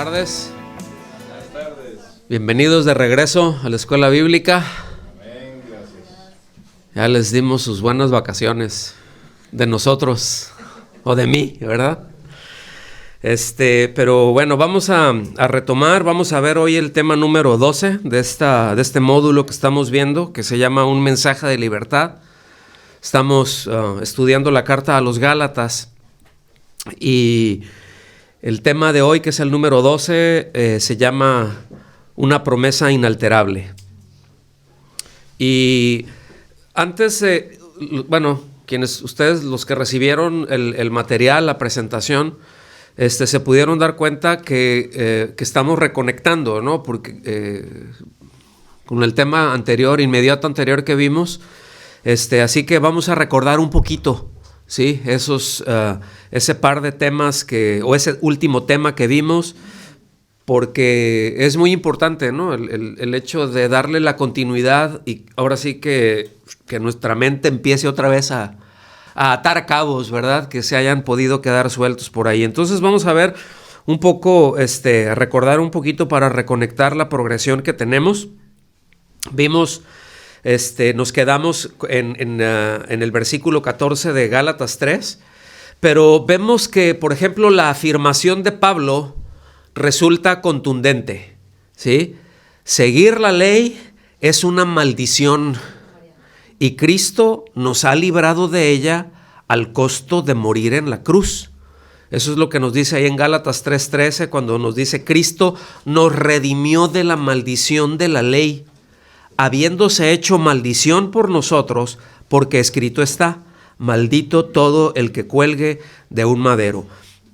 tardes. Buenas tardes. Bienvenidos de regreso a la escuela bíblica. Amén, gracias. Ya les dimos sus buenas vacaciones de nosotros o de mí, ¿verdad? Pero bueno, vamos a retomar, vamos a ver hoy el tema número 12 de este módulo que estamos viendo, que se llama Un mensaje de libertad. Estamos estudiando la carta a los Gálatas y el tema de hoy, que es el número 12, se llama Una promesa inalterable. Y antes, ustedes, los que recibieron el material, la presentación, se pudieron dar cuenta que estamos reconectando, ¿no? Porque con el tema anterior, inmediato anterior que vimos, así que vamos a recordar un poquito, ¿sí? Ese par de temas o ese último tema que vimos, porque es muy importante, ¿no? El hecho de darle la continuidad y ahora sí que nuestra mente empiece otra vez a atar cabos, ¿verdad? Que se hayan podido quedar sueltos por ahí. Entonces vamos a ver un poco, a recordar un poquito para reconectar la progresión que tenemos. Vimos, nos quedamos en el versículo 14 de Gálatas 3, pero vemos que, por ejemplo, la afirmación de Pablo resulta contundente, ¿sí? Seguir la ley es una maldición y Cristo nos ha librado de ella al costo de morir en la cruz. Eso es lo que nos dice ahí en Gálatas 3:13, cuando nos dice: Cristo nos redimió de la maldición de la ley, habiéndose hecho maldición por nosotros, porque escrito está: maldito todo el que cuelgue de un madero.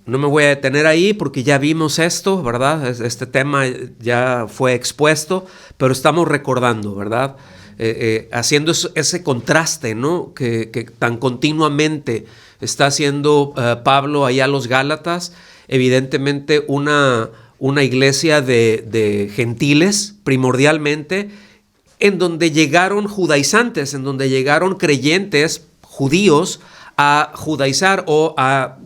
No me voy a detener ahí porque ya vimos esto, ¿verdad? Este tema ya fue expuesto, pero estamos recordando, ¿verdad? Haciendo ese contraste, ¿no? que tan continuamente está haciendo Pablo allá a los Gálatas. Evidentemente una iglesia de gentiles primordialmente, en donde llegaron judaizantes, en donde llegaron creyentes judíos a judaizar o a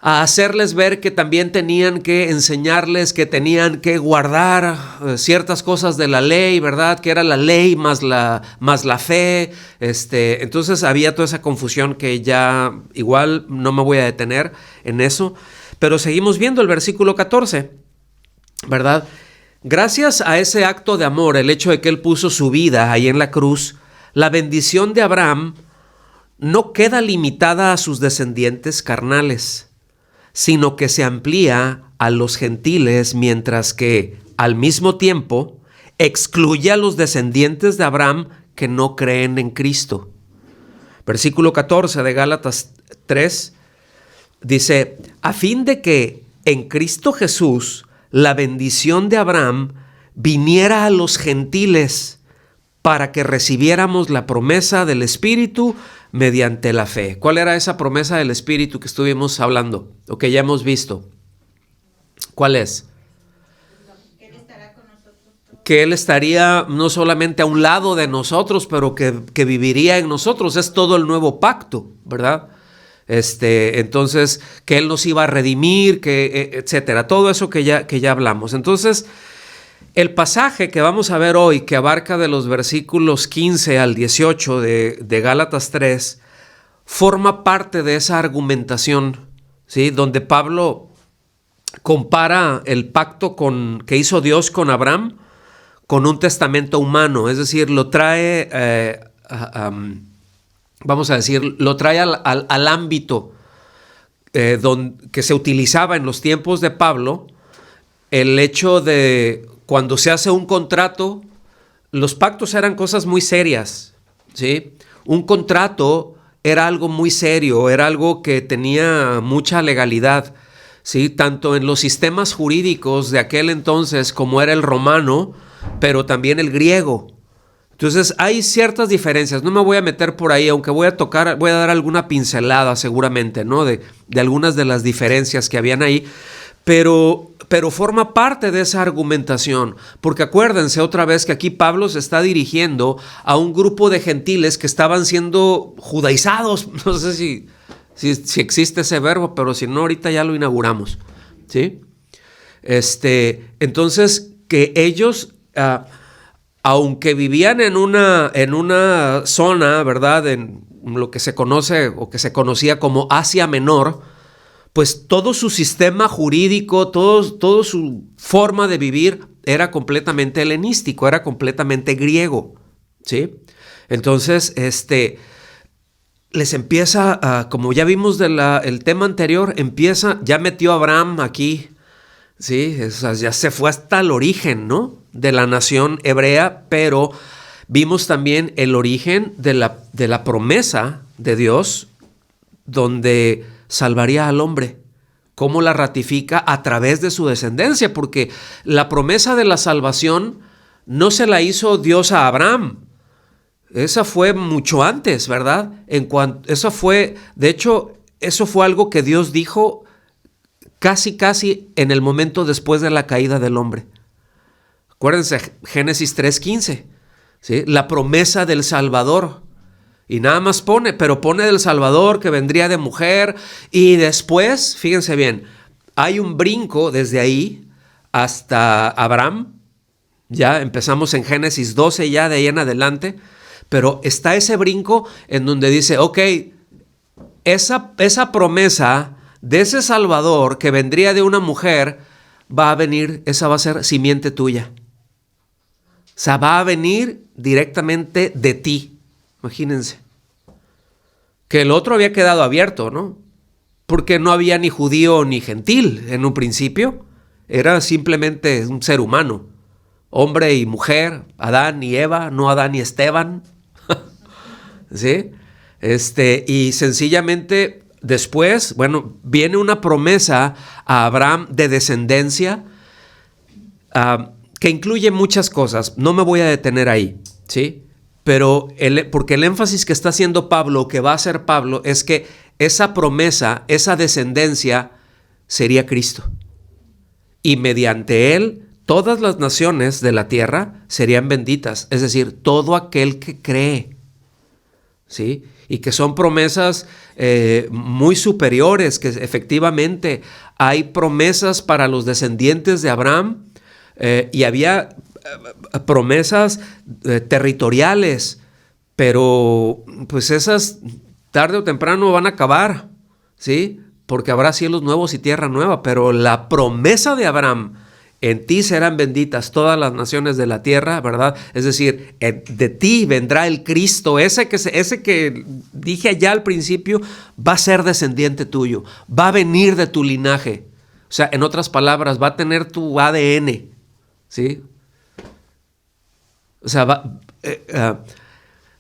hacerles ver que también tenían que enseñarles, que tenían que guardar ciertas cosas de la ley, ¿verdad? Que era la ley más la fe. Entonces había toda esa confusión que ya igual no me voy a detener en eso, pero seguimos viendo el versículo 14, ¿verdad? Gracias a ese acto de amor, el hecho de que él puso su vida ahí en la cruz, la bendición de Abraham no queda limitada a sus descendientes carnales, sino que se amplía a los gentiles, mientras que al mismo tiempo excluye a los descendientes de Abraham que no creen en Cristo. Versículo 14 de Gálatas 3 dice: a fin de que en Cristo Jesús la bendición de Abraham viniera a los gentiles, para que recibiéramos la promesa del Espíritu mediante la fe. ¿Cuál era esa promesa del Espíritu que estuvimos hablando, o que ya hemos visto? ¿Cuál es? Que Él estará con nosotros. Que Él estaría no solamente a un lado de nosotros, pero que viviría en nosotros. Es todo el nuevo pacto, ¿verdad? Entonces, que Él nos iba a redimir, etcétera. Todo eso que ya hablamos. Entonces, el pasaje que vamos a ver hoy, que abarca de los versículos 15 al 18 de Gálatas 3, forma parte de esa argumentación, ¿sí? Donde Pablo compara el pacto que hizo Dios con Abraham con un testamento humano, es decir, lo trae, lo trae al ámbito que se utilizaba en los tiempos de Pablo, el hecho de cuando se hace un contrato. Los pactos eran cosas muy serias, ¿sí? Un contrato era algo muy serio, era algo que tenía mucha legalidad, ¿sí? Tanto en los sistemas jurídicos de aquel entonces, como era el romano, pero también el griego. Entonces hay ciertas diferencias. No me voy a meter por ahí, aunque voy a dar alguna pincelada seguramente, ¿no? De algunas de las diferencias que habían ahí. Pero forma parte de esa argumentación, porque acuérdense otra vez que aquí Pablo se está dirigiendo a un grupo de gentiles que estaban siendo judaizados. No sé si existe ese verbo, pero si no, ahorita ya lo inauguramos, ¿sí? Entonces, que ellos, aunque vivían en una zona, ¿verdad?, en lo que se conoce o que se conocía como Asia Menor, pues todo su sistema jurídico, todo su forma de vivir era completamente helenístico, era completamente griego, ¿sí? Entonces, les empieza, como ya vimos el tema anterior, ya metió a Abraham aquí, ¿sí? O sea, ya se fue hasta el origen, ¿no?, de la nación hebrea, pero vimos también el origen de la promesa de Dios, donde salvaría al hombre. Cómo la ratifica a través de su descendencia, porque la promesa de la salvación no se la hizo Dios a Abraham. Esa fue mucho antes, ¿verdad? De hecho, eso fue algo que Dios dijo casi en el momento después de la caída del hombre. Acuérdense, Génesis 3:15, ¿sí? La promesa del Salvador. Y nada más pone del Salvador que vendría de mujer. Y después, fíjense bien, hay un brinco desde ahí hasta Abraham. Ya empezamos en Génesis 12, ya de ahí en adelante. Pero está ese brinco en donde dice, ok, esa promesa de ese Salvador que vendría de una mujer va a venir, esa va a ser simiente tuya. O sea, va a venir directamente de ti. Imagínense. Que el otro había quedado abierto, ¿no? Porque no había ni judío ni gentil en un principio. Era simplemente un ser humano. Hombre y mujer, Adán y Eva, no Adán y Esteban. ¿Sí? Y sencillamente después, bueno, viene una promesa a Abraham de descendencia que incluye muchas cosas. No me voy a detener ahí, ¿sí? Pero porque el énfasis que está haciendo Pablo, que va a hacer Pablo, es que esa promesa, esa descendencia, sería Cristo. Y mediante él, todas las naciones de la tierra serían benditas. Es decir, todo aquel que cree, ¿sí? Y que son promesas muy superiores, que efectivamente hay promesas para los descendientes de Abraham, y había promesas territoriales, pero pues esas tarde o temprano van a acabar, ¿sí? Porque habrá cielos nuevos y tierra nueva, pero la promesa de Abraham, en ti serán benditas todas las naciones de la tierra, ¿verdad? Es decir, de ti vendrá el Cristo, ese que dije allá al principio, va a ser descendiente tuyo, va a venir de tu linaje. O sea, en otras palabras, va a tener tu ADN, ¿sí? O sea,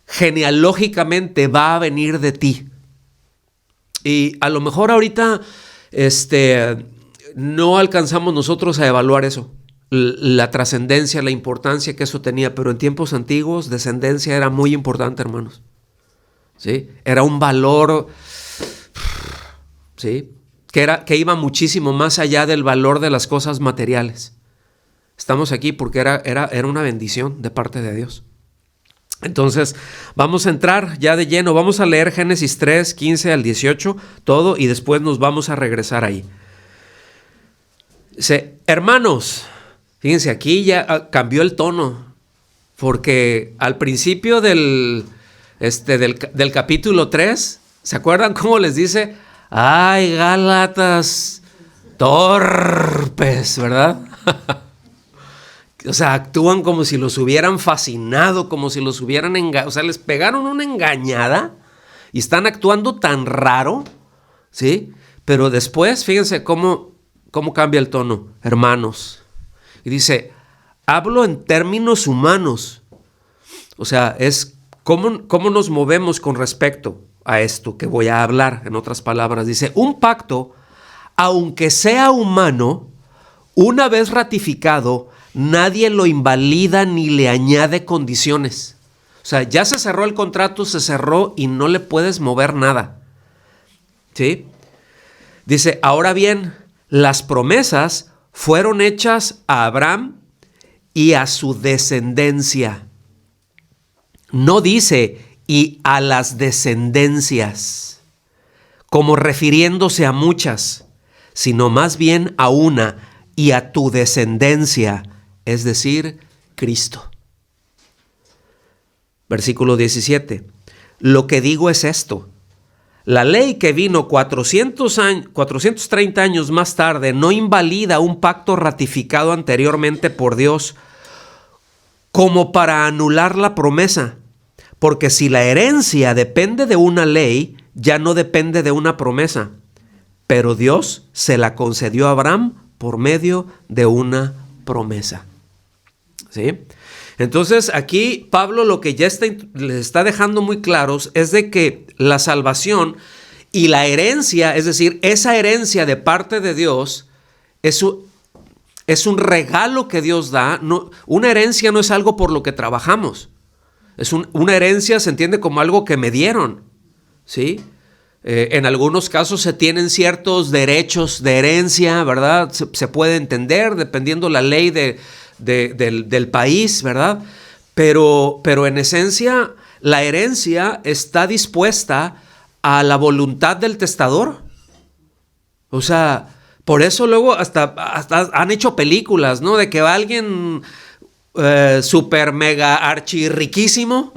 genealógicamente va a venir de ti. Y a lo mejor ahorita no alcanzamos nosotros a evaluar eso, la trascendencia, la importancia que eso tenía, pero en tiempos antiguos descendencia era muy importante, hermanos. ¿Sí? Era un valor, ¿sí?, que iba muchísimo más allá del valor de las cosas materiales. Estamos aquí porque era una bendición de parte de Dios. Entonces, vamos a entrar ya de lleno. Vamos a leer Génesis 3, 15 al 18, todo, y después nos vamos a regresar ahí. Dice, hermanos, fíjense, aquí ya cambió el tono, porque al principio del capítulo 3, ¿se acuerdan cómo les dice? ¡Ay, Gálatas torpes!, ¿verdad? O sea, actúan como si los hubieran fascinado, como si los hubieran engañado. O sea, les pegaron una engañada y están actuando tan raro, ¿sí? Pero después, fíjense cómo cambia el tono, hermanos. Y dice, hablo en términos humanos. O sea, es cómo nos movemos con respecto a esto que voy a hablar. En otras palabras, dice, un pacto, aunque sea humano, una vez ratificado, nadie lo invalida ni le añade condiciones. O sea, ya se cerró el contrato, se cerró y no le puedes mover nada. ¿Sí? Dice, ahora bien, las promesas fueron hechas a Abraham y a su descendencia. No dice, y a las descendencias, como refiriéndose a muchas, sino más bien a una y a tu descendencia, es decir, Cristo. Versículo 17. Lo que digo es esto: la ley que vino 430 años más tarde no invalida un pacto ratificado anteriormente por Dios como para anular la promesa, porque si la herencia depende de una ley, ya no depende de una promesa, pero Dios se la concedió a Abraham por medio de una promesa. ¿Sí? Entonces aquí Pablo lo que ya le está dejando muy claros es de que la salvación y la herencia, es decir, esa herencia de parte de Dios es un regalo que Dios da. No, una herencia no es algo por lo que trabajamos. Una herencia se entiende como algo que me dieron, ¿sí? En algunos casos se tienen ciertos derechos de herencia, ¿verdad? Se puede entender dependiendo la ley del país, ¿verdad? Pero en esencia la herencia está dispuesta a la voluntad del testador. O sea, por eso luego hasta han hecho películas, ¿no? De que va alguien super mega archi riquísimo,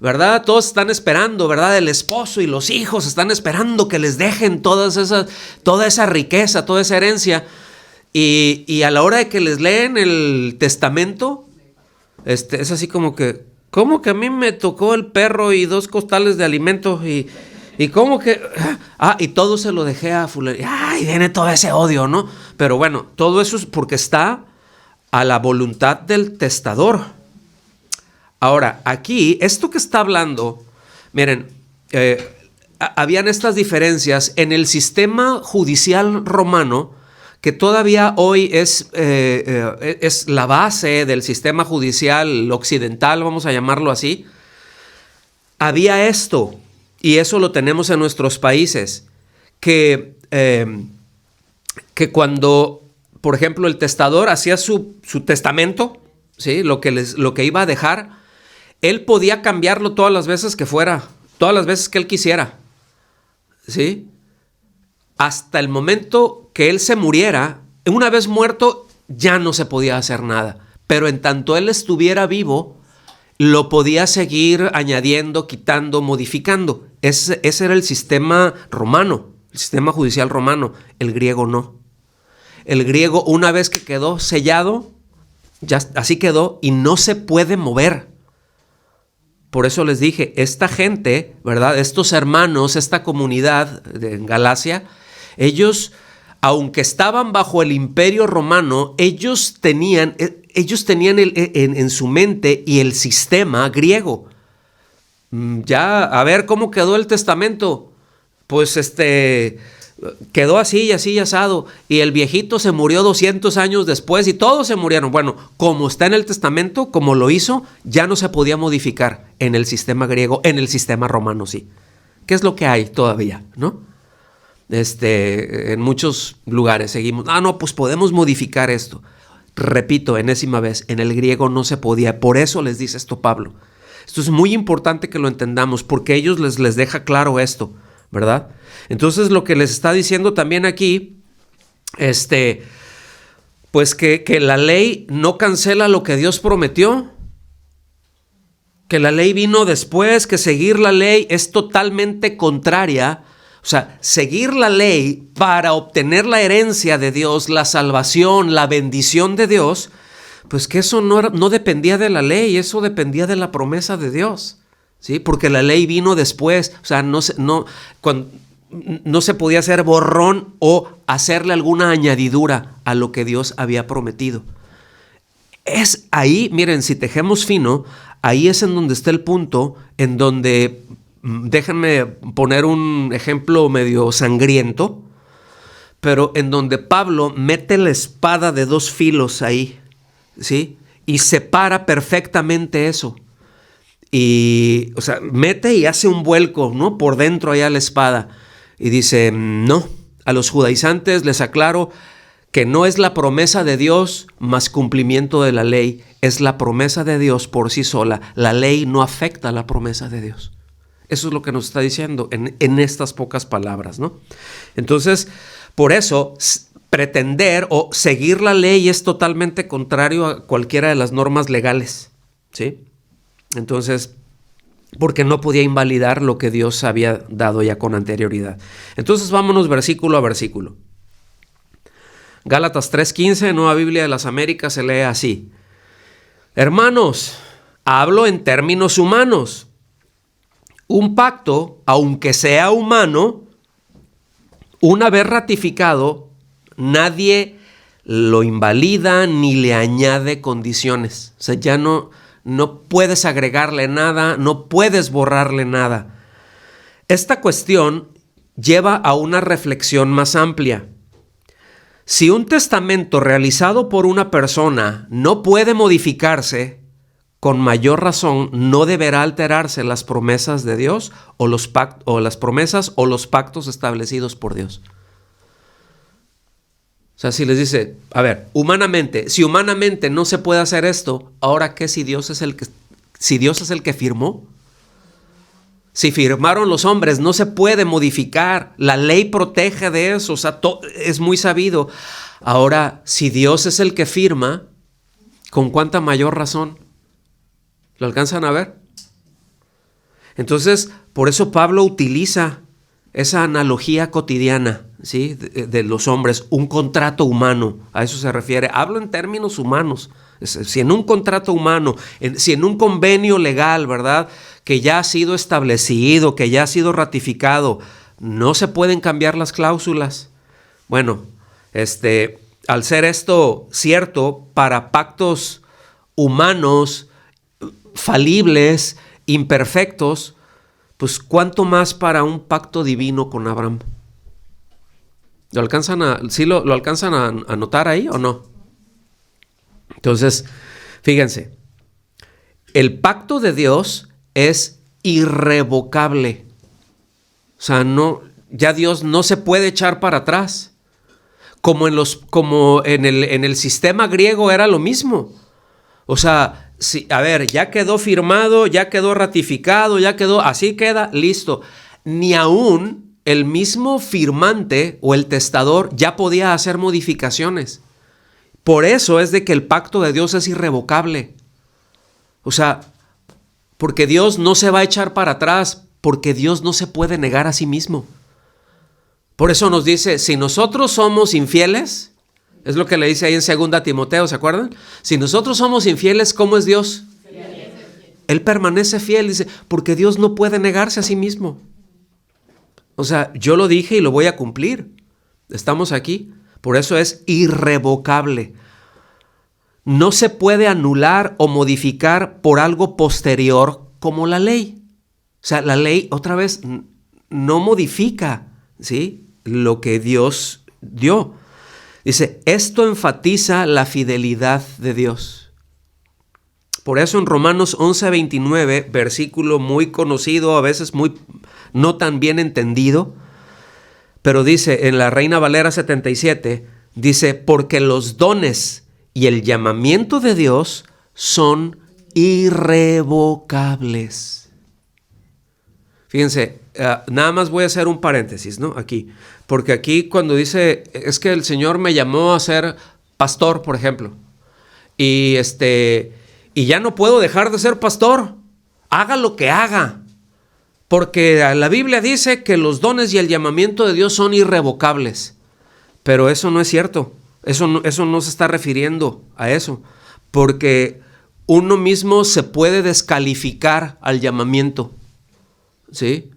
¿verdad? Todos están esperando, ¿verdad? El esposo y los hijos están esperando que les dejen toda esa riqueza, toda esa herencia. Y a la hora de que les leen el testamento, es así como que a mí me tocó el perro y 2 costales de alimento y como que, y todo se lo dejé a fulano. Y viene todo ese odio, ¿no? Pero bueno, todo eso es porque está a la voluntad del testador. Ahora, aquí, esto que está hablando, miren, habían estas diferencias en el sistema judicial romano, que todavía hoy es la base del sistema judicial occidental, vamos a llamarlo así. Había esto, y eso lo tenemos en nuestros países, que cuando, por ejemplo, el testador hacía su testamento, ¿sí? Lo que iba a dejar, él podía cambiarlo todas las veces que fuera, todas las veces que él quisiera, ¿sí? Hasta el momento que él se muriera. Una vez muerto ya no se podía hacer nada, pero en tanto él estuviera vivo, lo podía seguir añadiendo, quitando, modificando. Ese era el sistema romano, el sistema judicial romano. El griego no. El griego, una vez que quedó sellado, ya así quedó y no se puede mover. Por eso les dije, esta gente, ¿verdad? Estos hermanos, esta comunidad en Galacia, ellos, aunque estaban bajo el imperio romano, ellos tenían en su mente y el sistema griego. Ya, a ver cómo quedó el testamento. Pues quedó así y así y asado. Y el viejito se murió 200 años después y todos se murieron. Bueno, como está en el testamento, como lo hizo, ya no se podía modificar en el sistema griego, en el sistema romano sí. ¿Qué es lo que hay todavía, no? En muchos lugares seguimos, no, pues podemos modificar esto. Repito, enésima vez, en el griego no se podía. Por eso les dice esto Pablo. Esto es muy importante que lo entendamos, porque a ellos les deja claro esto, ¿verdad? Entonces lo que les está diciendo también aquí, pues que la ley no cancela lo que Dios prometió, que la ley vino después, que seguir la ley es totalmente contraria. O sea, seguir la ley para obtener la herencia de Dios, la salvación, la bendición de Dios, pues que eso no dependía de la ley, eso dependía de la promesa de Dios, ¿sí? Porque la ley vino después, o sea, no se podía hacer borrón o hacerle alguna añadidura a lo que Dios había prometido. Es ahí, miren, si tejemos fino, ahí es en donde está el punto en donde... Déjenme poner un ejemplo medio sangriento, pero en donde Pablo mete la espada de 2 filos ahí, ¿sí? Y separa perfectamente eso. Y, o sea, mete y hace un vuelco, ¿no? Por dentro allá la espada. Y dice, no, a los judaizantes les aclaro que no es la promesa de Dios más cumplimiento de la ley, es la promesa de Dios por sí sola. La ley no afecta a la promesa de Dios. Eso es lo que nos está diciendo en estas pocas palabras, ¿no? Entonces, por eso, pretender o seguir la ley es totalmente contrario a cualquiera de las normas legales, ¿sí? Entonces, porque no podía invalidar lo que Dios había dado ya con anterioridad. Entonces, vámonos versículo a versículo. Gálatas 3:15, Nueva Biblia de las Américas, se lee así: hermanos, hablo en términos humanos. Un pacto, aunque sea humano, una vez ratificado, nadie lo invalida ni le añade condiciones. O sea, ya no puedes agregarle nada, no puedes borrarle nada. Esta cuestión lleva a una reflexión más amplia. Si un testamento realizado por una persona no puede modificarse, con mayor razón no deberá alterarse las promesas de Dios o las promesas o los pactos establecidos por Dios. O sea, si les dice, a ver, si humanamente no se puede hacer esto, ¿ahora qué si Dios es el que firmó? Si firmaron los hombres, no se puede modificar. La ley protege de eso, o sea, es muy sabido. Ahora, si Dios es el que firma, ¿con cuánta mayor razón? ¿Lo alcanzan a ver? Entonces, por eso Pablo utiliza esa analogía cotidiana, ¿sí? de los hombres, un contrato humano, a eso se refiere. Hablo en términos humanos. Si en un contrato humano, si en un convenio legal, ¿verdad?, que ya ha sido establecido, que ya ha sido ratificado, no se pueden cambiar las cláusulas. Bueno, al ser esto cierto para pactos humanos, falibles, imperfectos, pues cuánto más para un pacto divino con Abraham. ¿Lo alcanzan a notar ahí o no? Entonces, fíjense, el pacto de Dios es irrevocable. O sea, ya Dios no se puede echar para atrás. Como en el sistema griego era lo mismo. O sea, ya quedó firmado, ya quedó ratificado, así queda, listo. Ni aún el mismo firmante o el testador ya podía hacer modificaciones. Por eso es de que el pacto de Dios es irrevocable. O sea, porque Dios no se va a echar para atrás, porque Dios no se puede negar a sí mismo. Por eso nos dice, si nosotros somos infieles, es lo que le dice ahí en 2 Timoteo, ¿se acuerdan? Si nosotros somos infieles, ¿cómo es Dios? Él permanece fiel, dice, porque Dios no puede negarse a sí mismo. O sea, yo lo dije y lo voy a cumplir. Estamos aquí. Por eso es irrevocable. No se puede anular o modificar por algo posterior como la ley. O sea, la ley, otra vez, no modifica, ¿sí?, lo que Dios dio. Dice, esto enfatiza la fidelidad de Dios. Por eso en Romanos 11:29, versículo muy conocido, a veces no tan bien entendido, pero dice en la Reina Valera 77, dice, porque los dones y el llamamiento de Dios son irrevocables. Fíjense, nada más voy a hacer un paréntesis, ¿no? Aquí, porque aquí cuando dice, es que el Señor me llamó a ser pastor, por ejemplo, y ya no puedo dejar de ser pastor, haga lo que haga, porque la Biblia dice que los dones y el llamamiento de Dios son irrevocables, pero eso no es cierto, eso no se está refiriendo a eso, porque uno mismo se puede descalificar al llamamiento, ¿sí?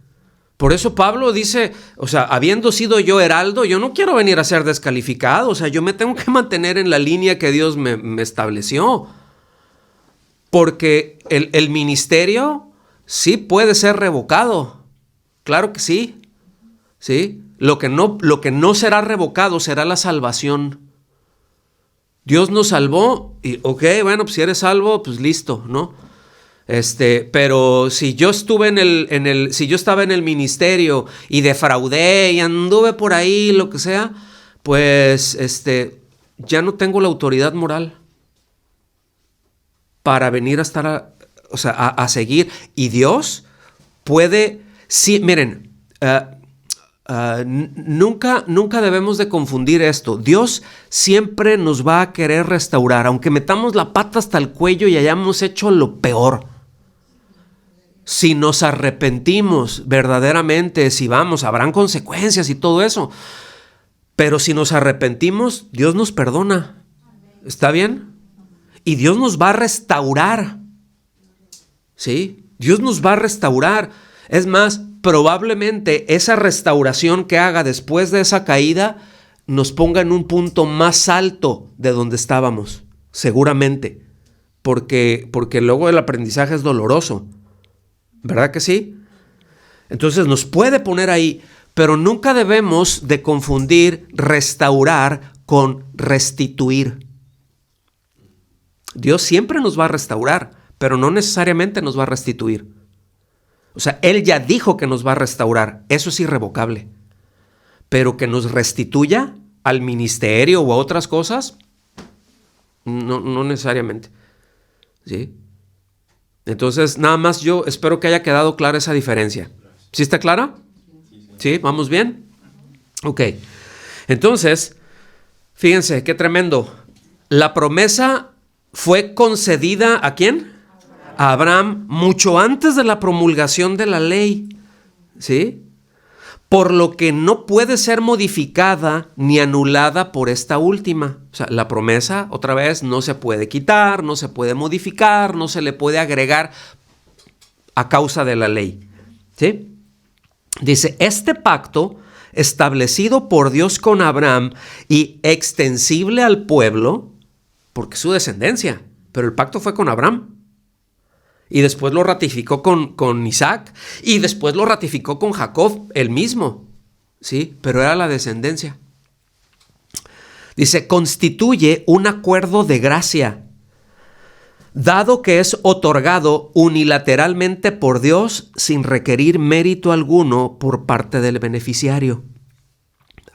Por eso Pablo dice, o sea, habiendo sido yo heraldo, yo no quiero venir a ser descalificado, o sea, yo me tengo que mantener en la línea que Dios me estableció. Porque el ministerio sí puede ser revocado, claro que sí, ¿sí? Lo que no será revocado será la salvación. Dios nos salvó y, ok, bueno, pues si eres salvo, pues listo, ¿no? Pero si yo estuve si yo estaba en el ministerio y defraudé y anduve por ahí, lo que sea, pues ya no tengo la autoridad moral para venir a estar a seguir. Y Dios, puede, sí, miren, nunca debemos de confundir esto. Dios siempre nos va a querer restaurar, aunque metamos la pata hasta el cuello y hayamos hecho lo peor. Si nos arrepentimos verdaderamente, si vamos, habrán consecuencias y todo eso. Pero si nos arrepentimos, Dios nos perdona. ¿Está bien? Y Dios nos va a restaurar. ¿Sí? Dios nos va a restaurar. Es más, probablemente esa restauración que haga después de esa caída nos ponga en un punto más alto de donde estábamos. Seguramente. Porque luego el aprendizaje es doloroso. ¿Verdad que sí? Entonces nos puede poner ahí, pero nunca debemos de confundir restaurar con restituir. Dios siempre nos va a restaurar, pero no necesariamente nos va a restituir. O sea, Él ya dijo que nos va a restaurar, eso es irrevocable. Pero que nos restituya al ministerio o a otras cosas, no necesariamente. ¿Sí? Entonces, nada más yo espero que haya quedado clara esa diferencia. ¿Sí está clara? ¿Sí? ¿Vamos bien? Ok. Entonces, fíjense, qué tremendo. La promesa fue concedida ¿a quién? A Abraham mucho antes de la promulgación de la ley. ¿Sí? Por lo que no puede ser modificada ni anulada por esta última. O sea, la promesa, otra vez, no se puede quitar, no se puede modificar, no se le puede agregar a causa de la ley. ¿Sí? Dice, este pacto establecido por Dios con Abraham y extensible al pueblo, porque es su descendencia, pero el pacto fue con Abraham. Y después lo ratificó con Isaac. Y después lo ratificó con Jacob, el mismo. Sí, pero era la descendencia. Dice, constituye un acuerdo de gracia, dado que es otorgado unilateralmente por Dios sin requerir mérito alguno por parte del beneficiario.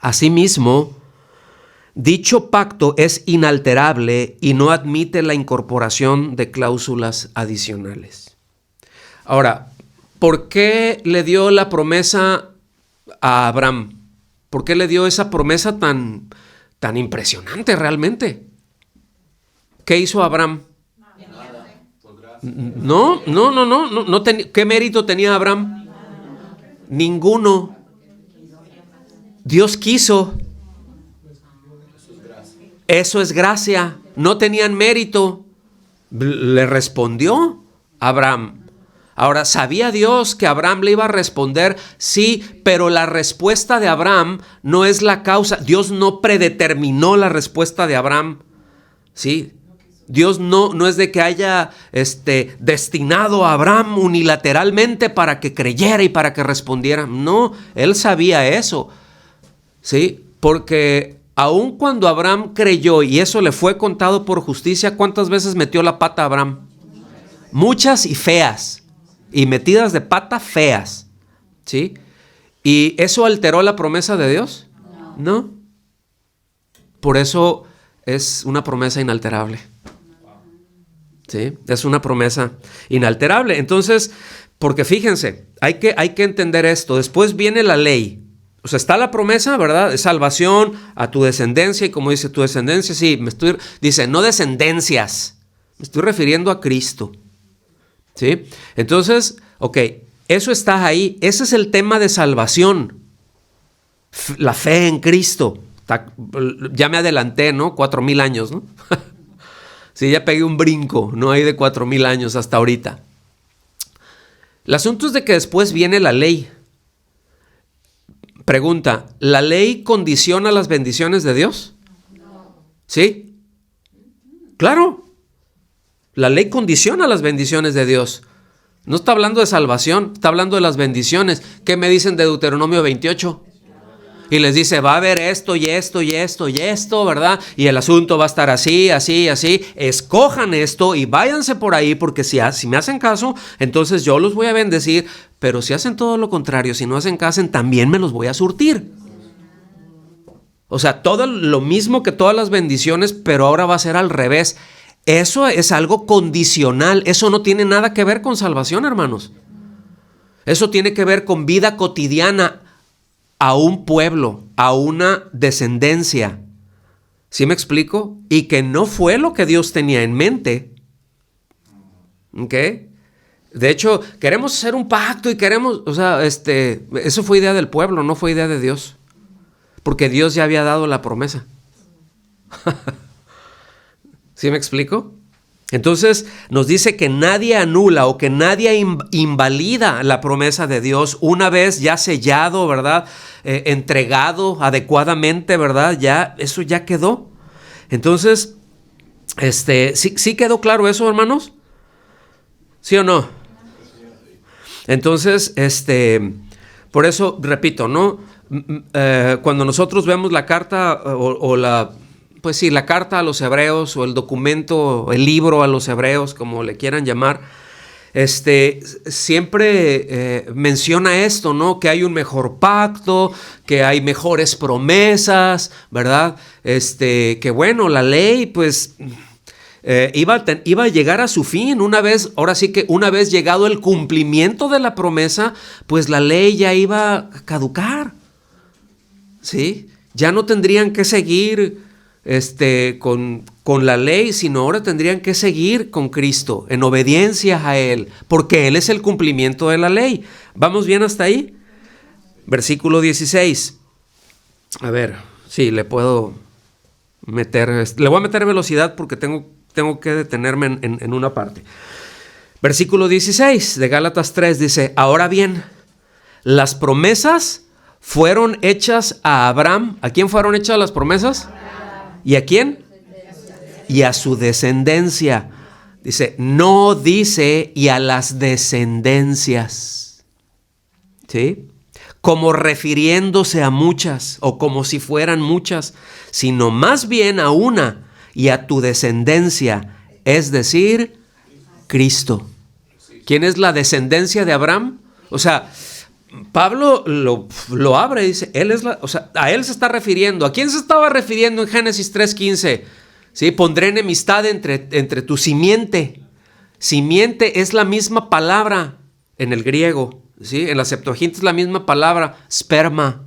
Asimismo, dicho pacto es inalterable y no admite la incorporación de cláusulas adicionales. Ahora, ¿por qué le dio la promesa a Abraham? ¿Por qué le dio esa promesa tan impresionante realmente? ¿Qué hizo Abraham? No. ¿Qué mérito tenía Abraham? Ninguno. Dios quiso. Eso es gracia. No tenían mérito. Le respondió Abraham. Ahora, ¿sabía Dios que Abraham le iba a responder? Sí, pero la respuesta de Abraham no es la causa. Dios no predeterminó la respuesta de Abraham. Sí. Dios no es de que haya destinado a Abraham unilateralmente para que creyera y para que respondiera. No, él sabía eso. Sí, porque aun cuando Abraham creyó y eso le fue contado por justicia, ¿cuántas veces metió la pata Abraham? Muchas y feas. Y metidas de pata feas. ¿Sí? ¿Y eso alteró la promesa de Dios? No. Por eso es una promesa inalterable. ¿Sí? Es una promesa inalterable. Entonces, porque fíjense, hay que entender esto. Después viene la ley. O sea, está la promesa, ¿verdad? De salvación a tu descendencia. Y como dice tu descendencia, sí, dice, no descendencias. Me estoy refiriendo a Cristo. ¿Sí? Entonces, ok, eso está ahí. Ese es el tema de salvación. La fe en Cristo. Ya me adelanté, ¿no? 4,000 años, ¿no? Sí, ya pegué un brinco, no hay de 4,000 años hasta ahorita. El asunto es de que después viene la ley. Pregunta, ¿la ley condiciona las bendiciones de Dios? ¿Sí? Claro. La ley condiciona las bendiciones de Dios. No está hablando de salvación, está hablando de las bendiciones. ¿Qué me dicen de Deuteronomio 28? Y les dice, va a haber esto y esto y esto y esto, ¿verdad? Y el asunto va a estar así, así, así. Escojan esto y váyanse por ahí, porque si me hacen caso, entonces yo los voy a bendecir. Pero si hacen todo lo contrario, si no hacen caso, también me los voy a surtir. O sea, todo lo mismo que todas las bendiciones, pero ahora va a ser al revés. Eso es algo condicional. Eso no tiene nada que ver con salvación, hermanos. Eso tiene que ver con vida cotidiana a un pueblo, a una descendencia. ¿Sí me explico? Y que no fue lo que Dios tenía en mente. ¿Ok? De hecho, queremos hacer un pacto y queremos, eso fue idea del pueblo, no fue idea de Dios. Porque Dios ya había dado la promesa. ¿Sí me explico? Entonces nos dice que nadie anula o que nadie invalida la promesa de Dios una vez ya sellado, ¿verdad? Entregado adecuadamente, ¿verdad? Ya, eso ya quedó. Entonces, ¿sí quedó claro eso, hermanos? ¿Sí o no? Entonces, por eso, repito, ¿no? Cuando nosotros vemos la carta pues sí, la carta a los hebreos o el documento, el libro a los hebreos, como le quieran llamar, siempre menciona esto, ¿no? Que hay un mejor pacto, que hay mejores promesas, ¿verdad? Que bueno, la ley, pues, iba a llegar a su fin ahora sí que una vez llegado el cumplimiento de la promesa, pues la ley ya iba a caducar, ¿sí? Ya no tendrían que seguir con la ley, sino ahora tendrían que seguir con Cristo en obediencia a Él, porque Él es el cumplimiento de la ley. ¿Vamos bien hasta ahí? Versículo 16. A ver, sí, le puedo meter, le voy a meter velocidad porque tengo que detenerme en una parte. Versículo 16 de Gálatas 3 dice: ahora bien, las promesas fueron hechas a Abraham. ¿A quién fueron hechas las promesas? ¿Y a quién? Y a su descendencia. Dice, no dice y a las descendencias. ¿Sí? Como refiriéndose a muchas o como si fueran muchas, sino más bien a una y a tu descendencia, es decir, Cristo. ¿Quién es la descendencia de Abraham? O sea, Pablo lo abre y dice, a él se está refiriendo. ¿A quién se estaba refiriendo en Génesis 3:15? ¿Sí? Pondré enemistad entre tu simiente. Simiente es la misma palabra en el griego, ¿sí? En la Septuaginta es la misma palabra, sperma.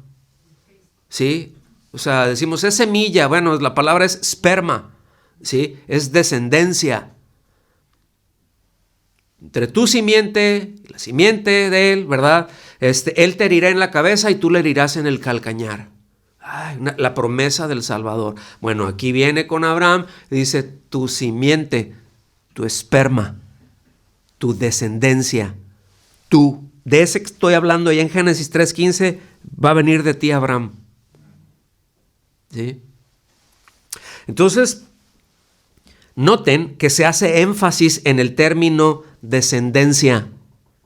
¿Sí? O sea, decimos, es semilla. Bueno, la palabra es sperma, ¿sí? Es descendencia. Entre tu simiente y la simiente de él, ¿verdad? Él te herirá en la cabeza y tú le herirás en el calcañar. Ay, la promesa del Salvador. Bueno, aquí viene con Abraham y dice, tu simiente, tu esperma, tu descendencia, de ese que estoy hablando allá en Génesis 3:15, va a venir de ti, Abraham. ¿Sí? Entonces, noten que se hace énfasis en el término descendencia.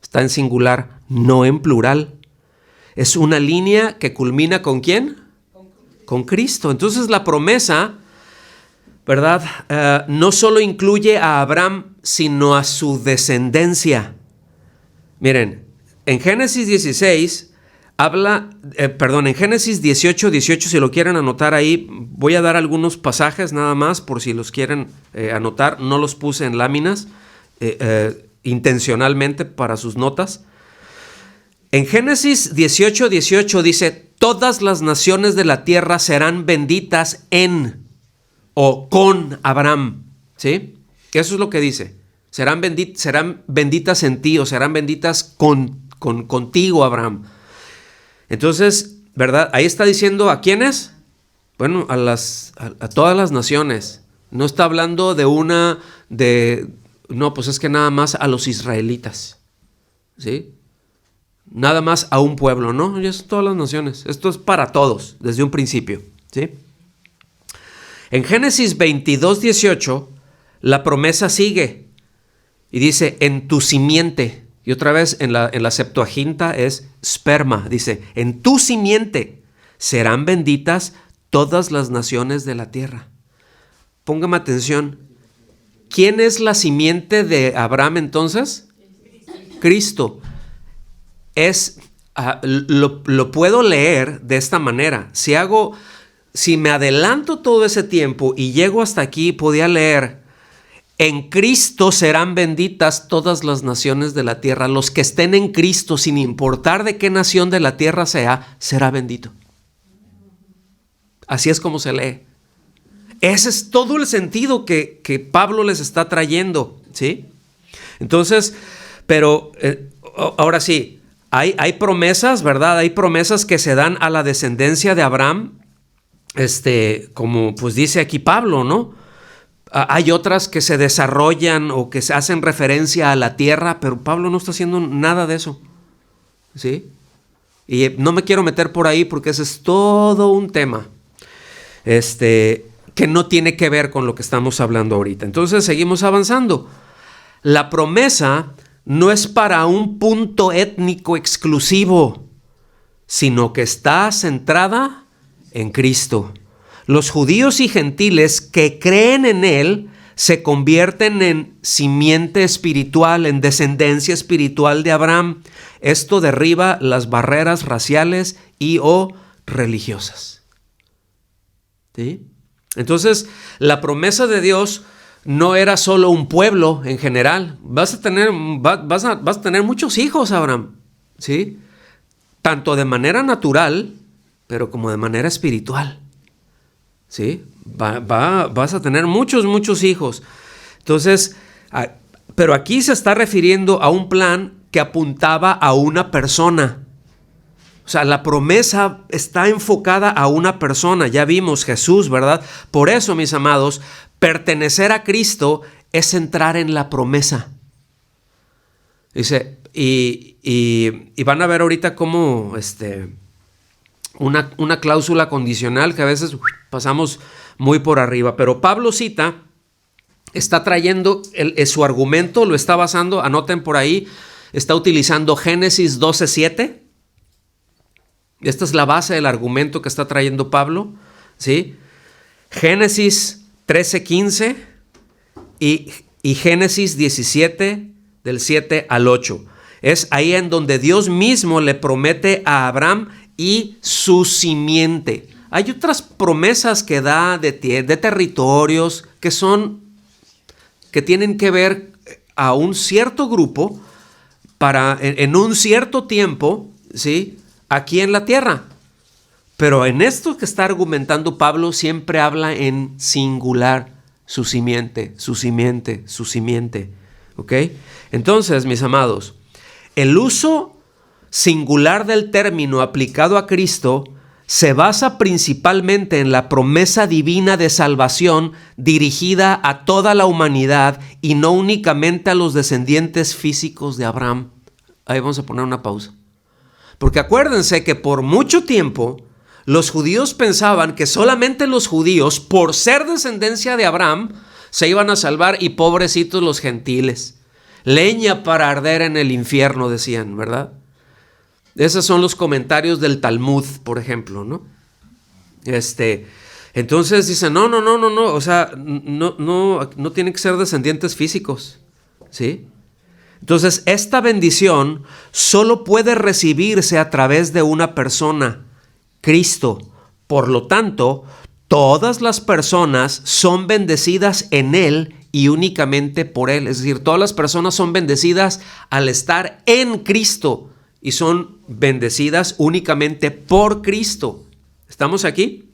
Está en singular, no en plural. Es una línea que culmina ¿con quién? Con Cristo. Entonces la promesa, ¿verdad? No solo incluye a Abraham, sino a su descendencia. Miren, en Génesis 16 en Génesis 18, si lo quieren anotar ahí, voy a dar algunos pasajes nada más por si los quieren anotar. No los puse en láminas intencionalmente para sus notas. En Génesis 18 dice, todas las naciones de la tierra serán benditas en o con Abraham. ¿Sí? Eso es lo que dice. Serán benditas en ti o serán benditas contigo, Abraham. Entonces, ¿verdad? Ahí está diciendo ¿a quiénes? Bueno, a todas las naciones. No está hablando no, pues es que nada más a los israelitas. ¿Sí? Nada más a un pueblo, ¿no? Ya son todas las naciones. Esto es para todos, desde un principio. ¿Sí? En Génesis 22:18, la promesa sigue y dice, en tu simiente. Y otra vez en la Septuaginta es sperma. Dice, en tu simiente serán benditas todas las naciones de la tierra. Póngame atención. ¿Quién es la simiente de Abraham entonces? Cristo. Lo puedo leer de esta manera. Si me adelanto todo ese tiempo y llego hasta aquí, podía leer, En Cristo serán benditas todas las naciones de la tierra. Los que estén en Cristo, sin importar de qué nación de la tierra sea, será bendito. Así es como se lee. Ese es todo el sentido que Pablo les está trayendo, ¿sí? Entonces, pero ahora sí, hay promesas, ¿verdad? Hay promesas que se dan a la descendencia de Abraham, como pues dice aquí Pablo, ¿no? Hay otras que se desarrollan o que se hacen referencia a la tierra, pero Pablo no está haciendo nada de eso, ¿sí? Y no me quiero meter por ahí porque ese es todo un tema, que no tiene que ver con lo que estamos hablando ahorita. Entonces seguimos avanzando. La promesa no es para un punto étnico exclusivo, sino que está centrada en Cristo. Los judíos y gentiles que creen en Él se convierten en simiente espiritual, en descendencia espiritual de Abraham. Esto derriba las barreras raciales y o religiosas. ¿Sí? Entonces, la promesa de Dios no era solo un pueblo en general. Vas a tener muchos hijos, Abraham, ¿sí? Tanto de manera natural, pero como de manera espiritual. ¿Sí? Vas a tener muchos hijos. Entonces, pero aquí se está refiriendo a un plan que apuntaba a una persona. O sea, la promesa está enfocada a una persona. Ya vimos Jesús, ¿verdad? Por eso, mis amados, pertenecer a Cristo es entrar en la promesa. Dice, y van a ver ahorita cómo una cláusula condicional que a veces pasamos muy por arriba. Pero Pablo está trayendo su argumento, lo está basando, anoten por ahí, está utilizando Génesis 12:7. Esta es la base del argumento que está trayendo Pablo, ¿sí? Génesis 13:15 y Génesis 17 del 7 al 8. Es ahí en donde Dios mismo le promete a Abraham y su simiente. Hay otras promesas que da de territorios que tienen que ver a un cierto grupo en un cierto tiempo, ¿sí? Aquí en la tierra. Pero en esto que está argumentando Pablo siempre habla en singular, su simiente, su simiente, su simiente. ¿Ok? Entonces, mis amados, el uso singular del término aplicado a Cristo se basa principalmente en la promesa divina de salvación dirigida a toda la humanidad y no únicamente a los descendientes físicos de Abraham. Ahí vamos a poner una pausa. Porque acuérdense que por mucho tiempo los judíos pensaban que solamente los judíos, por ser descendencia de Abraham, se iban a salvar y pobrecitos los gentiles. Leña para arder en el infierno, decían, ¿verdad? Esos son los comentarios del Talmud, por ejemplo, ¿no? Entonces dicen, no, o sea, no tienen que ser descendientes físicos, ¿sí? Entonces, esta bendición solo puede recibirse a través de una persona, Cristo. Por lo tanto, todas las personas son bendecidas en Él y únicamente por Él. Es decir, todas las personas son bendecidas al estar en Cristo y son bendecidas únicamente por Cristo. ¿Estamos aquí?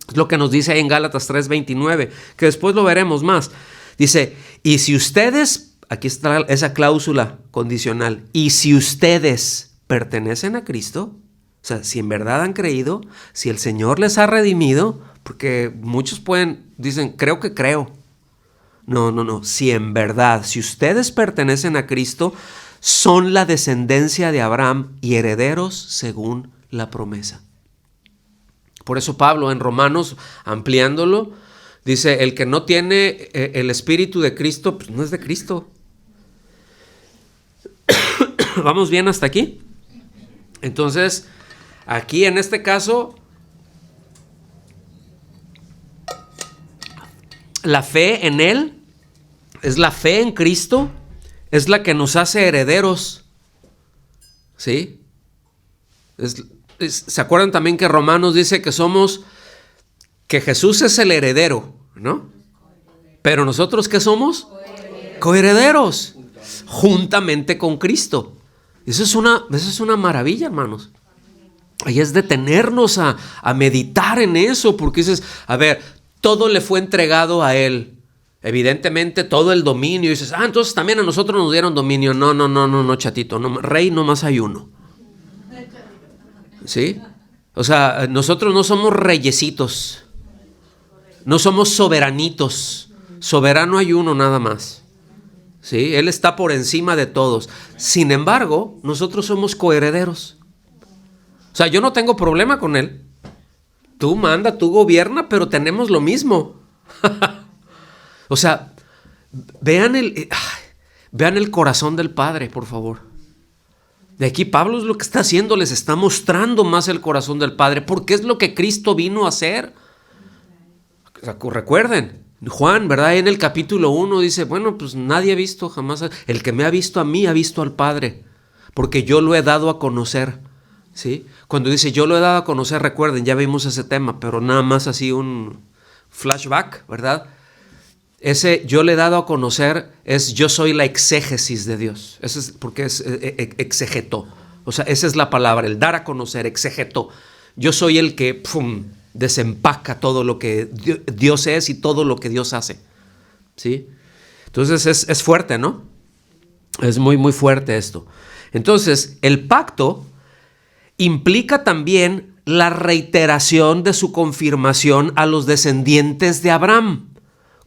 Es lo que nos dice ahí en Gálatas 3:29, que después lo veremos más. Dice, y si ustedes... Aquí está esa cláusula condicional. Y si ustedes pertenecen a Cristo, o sea, si en verdad han creído, si el Señor les ha redimido, porque muchos dicen, creo que creo. No. Si en verdad, si ustedes pertenecen a Cristo, son la descendencia de Abraham y herederos según la promesa. Por eso Pablo en Romanos, ampliándolo, dice, el que no tiene el Espíritu de Cristo, pues no es de Cristo. ¿Vamos bien hasta aquí? Entonces, aquí en este caso, la fe en Él, es la fe en Cristo, es la que nos hace herederos. ¿Sí? ¿Se acuerdan también que Romanos dice que Jesús es el heredero, ¿no? Pero nosotros, ¿qué somos? Coherederos. Juntamente con Cristo. Eso es una maravilla, hermanos. Ahí es detenernos a meditar en eso, porque dices, a ver, todo le fue entregado a Él. Evidentemente todo el dominio. Y dices, entonces también a nosotros nos dieron dominio. No, chatito. No, rey nomás hay uno. ¿Sí? O sea, nosotros no somos reyesitos. No somos soberanitos. Soberano hay uno nada más. ¿Sí? Él está por encima de todos. Sin embargo, nosotros somos coherederos. O sea, yo no tengo problema con Él. Tú manda, tú gobierna, pero tenemos lo mismo. O sea, vean el corazón del Padre, por favor. De aquí Pablo es lo que está haciendo, les está mostrando más el corazón del Padre, porque es lo que Cristo vino a hacer. O sea, recuerden, Juan, ¿verdad? En el capítulo 1 dice, bueno, pues nadie ha visto jamás, el que me ha visto a mí ha visto al Padre, porque yo lo he dado a conocer. ¿Sí? Cuando dice yo lo he dado a conocer, recuerden, ya vimos ese tema, pero nada más así un flashback, ¿verdad? Ese yo le he dado a conocer es yo soy la exégesis de Dios. Eso es porque es exegeto. O sea, esa es la palabra, el dar a conocer, exegeto. Yo soy el que desempaca todo lo que Dios es y todo lo que Dios hace. ¿Sí? Entonces es fuerte, ¿no? Es muy, muy fuerte esto. Entonces, el pacto implica también la reiteración de su confirmación a los descendientes de Abraham,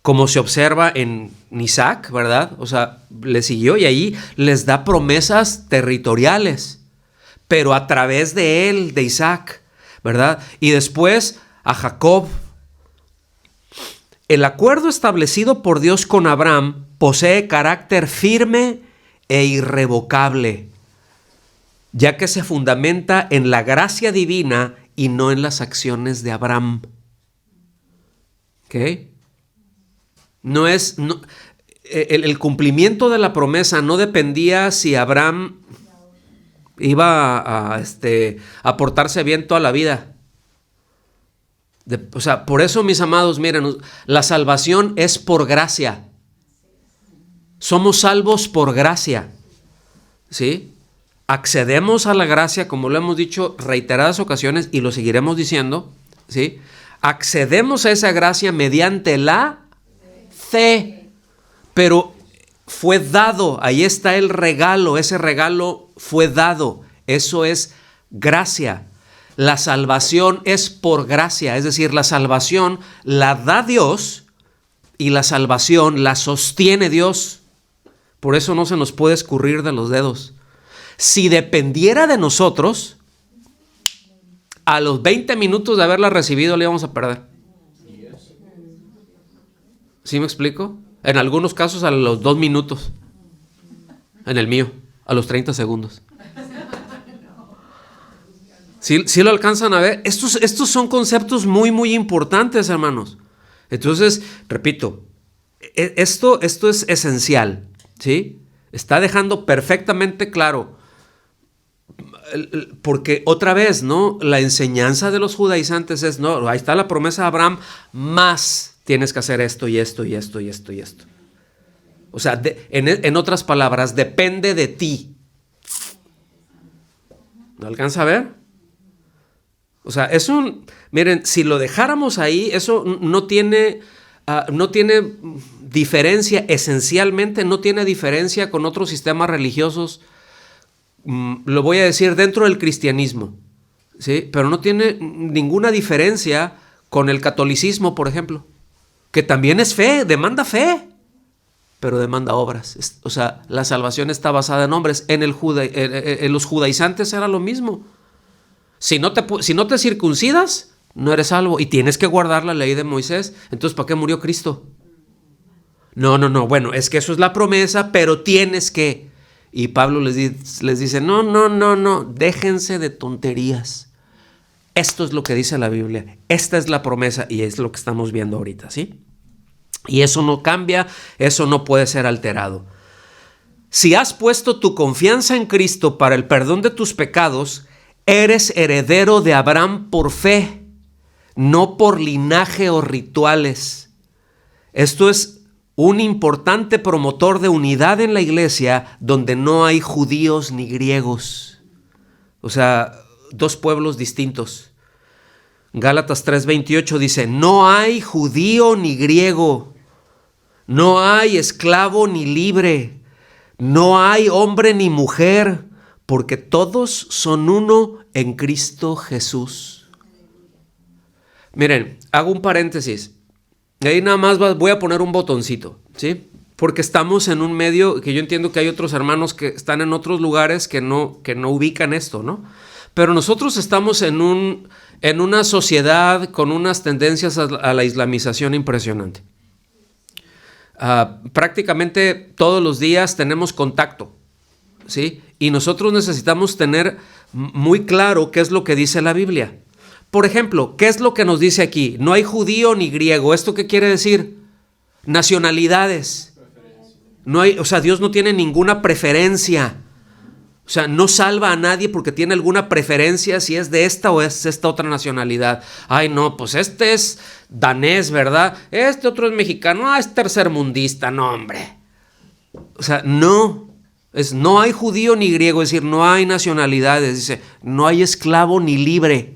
como se observa en Isaac, ¿verdad? O sea, le siguió y ahí les da promesas territoriales, pero a través de él, de Isaac, ¿verdad? Y después a Jacob. El acuerdo establecido por Dios con Abraham posee carácter firme e irrevocable, ya que se fundamenta en la gracia divina y no en las acciones de Abraham. ¿Ok? El cumplimiento de la promesa no dependía si Abraham iba a portarse bien toda la vida. O sea, por eso, mis amados, miren, la salvación es por gracia. Somos salvos por gracia. ¿Sí? Accedemos a la gracia, como lo hemos dicho reiteradas ocasiones y lo seguiremos diciendo, ¿sí? Accedemos a esa gracia mediante la fe, pero fue dado, ahí está el regalo, ese regalo fue dado, eso es gracia. La salvación es por gracia, es decir, la salvación la da Dios y la salvación la sostiene Dios. Por eso no se nos puede escurrir de los dedos. Si dependiera de nosotros, a los 20 minutos de haberla recibido le íbamos a perder. ¿Sí me explico? En algunos casos a los 2 minutos. En el mío, a los 30 segundos. ¿Sí lo alcanzan a ver? Estos son conceptos muy, muy importantes, hermanos. Entonces, repito, esto es esencial, ¿sí? Está dejando perfectamente claro. Porque otra vez, ¿no? La enseñanza de los judaizantes es, no, ahí está la promesa de Abraham, más tienes que hacer esto y esto y esto y esto y esto. O sea, en otras palabras, depende de ti. ¿No alcanza a ver? O sea, miren, si lo dejáramos ahí, eso no tiene diferencia, esencialmente no tiene diferencia con otros sistemas religiosos. Lo voy a decir dentro del cristianismo, ¿sí? Pero no tiene ninguna diferencia con el catolicismo, por ejemplo, que también es fe, demanda fe, pero demanda obras. O sea, la salvación está basada en hombres. En los judaizantes era lo mismo. Si no te circuncidas, no eres salvo y tienes que guardar la ley de Moisés. Entonces, ¿para qué murió Cristo? No, bueno, es que eso es la promesa, pero tienes que... Y Pablo les dice, no, déjense de tonterías. Esto es lo que dice la Biblia. Esta es la promesa y es lo que estamos viendo ahorita, ¿sí? Y eso no cambia, eso no puede ser alterado. Si has puesto tu confianza en Cristo para el perdón de tus pecados, eres heredero de Abraham por fe, no por linaje o rituales. Esto es un importante promotor de unidad en la iglesia donde no hay judíos ni griegos. O sea, dos pueblos distintos. Gálatas 3:28 dice, no hay judío ni griego, no hay esclavo ni libre, no hay hombre ni mujer, porque todos son uno en Cristo Jesús. Miren, hago un paréntesis. Ahí nada más voy a poner un botoncito, ¿sí? Porque estamos en un medio que yo entiendo que hay otros hermanos que están en otros lugares que no ubican esto, ¿no? Pero nosotros estamos en una sociedad con unas tendencias a la islamización impresionante. Prácticamente todos los días tenemos contacto, ¿sí? Y nosotros necesitamos tener muy claro qué es lo que dice la Biblia. Por ejemplo, ¿qué es lo que nos dice aquí? No hay judío ni griego. ¿Esto qué quiere decir? Nacionalidades. No hay, o sea, Dios no tiene ninguna preferencia. O sea, no salva a nadie porque tiene alguna preferencia si es de esta o es esta otra nacionalidad. Ay, no, pues este es danés, ¿verdad? Este otro es mexicano, es tercermundista, no, hombre. O sea, no hay judío ni griego, es decir, no hay nacionalidades, dice, no hay esclavo ni libre.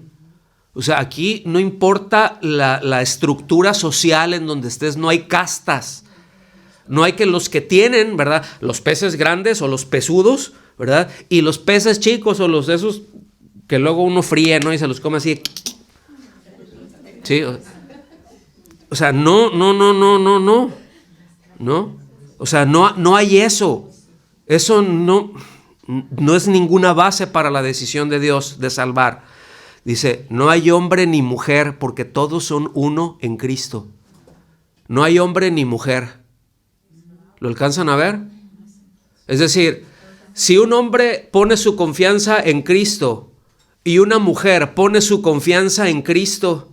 O sea, aquí no importa la estructura social en donde estés, no hay castas. No hay que los que tienen, ¿verdad? Los peces grandes o los pesudos, ¿verdad? Y los peces chicos o los de esos que luego uno fríe, ¿no? Y se los come así. Sí. O sea, no. O sea, no hay eso. Eso no es ninguna base para la decisión de Dios de salvar. Dice, no hay hombre ni mujer porque todos son uno en Cristo. No hay hombre ni mujer. ¿Lo alcanzan a ver? Es decir, si un hombre pone su confianza en Cristo y una mujer pone su confianza en Cristo,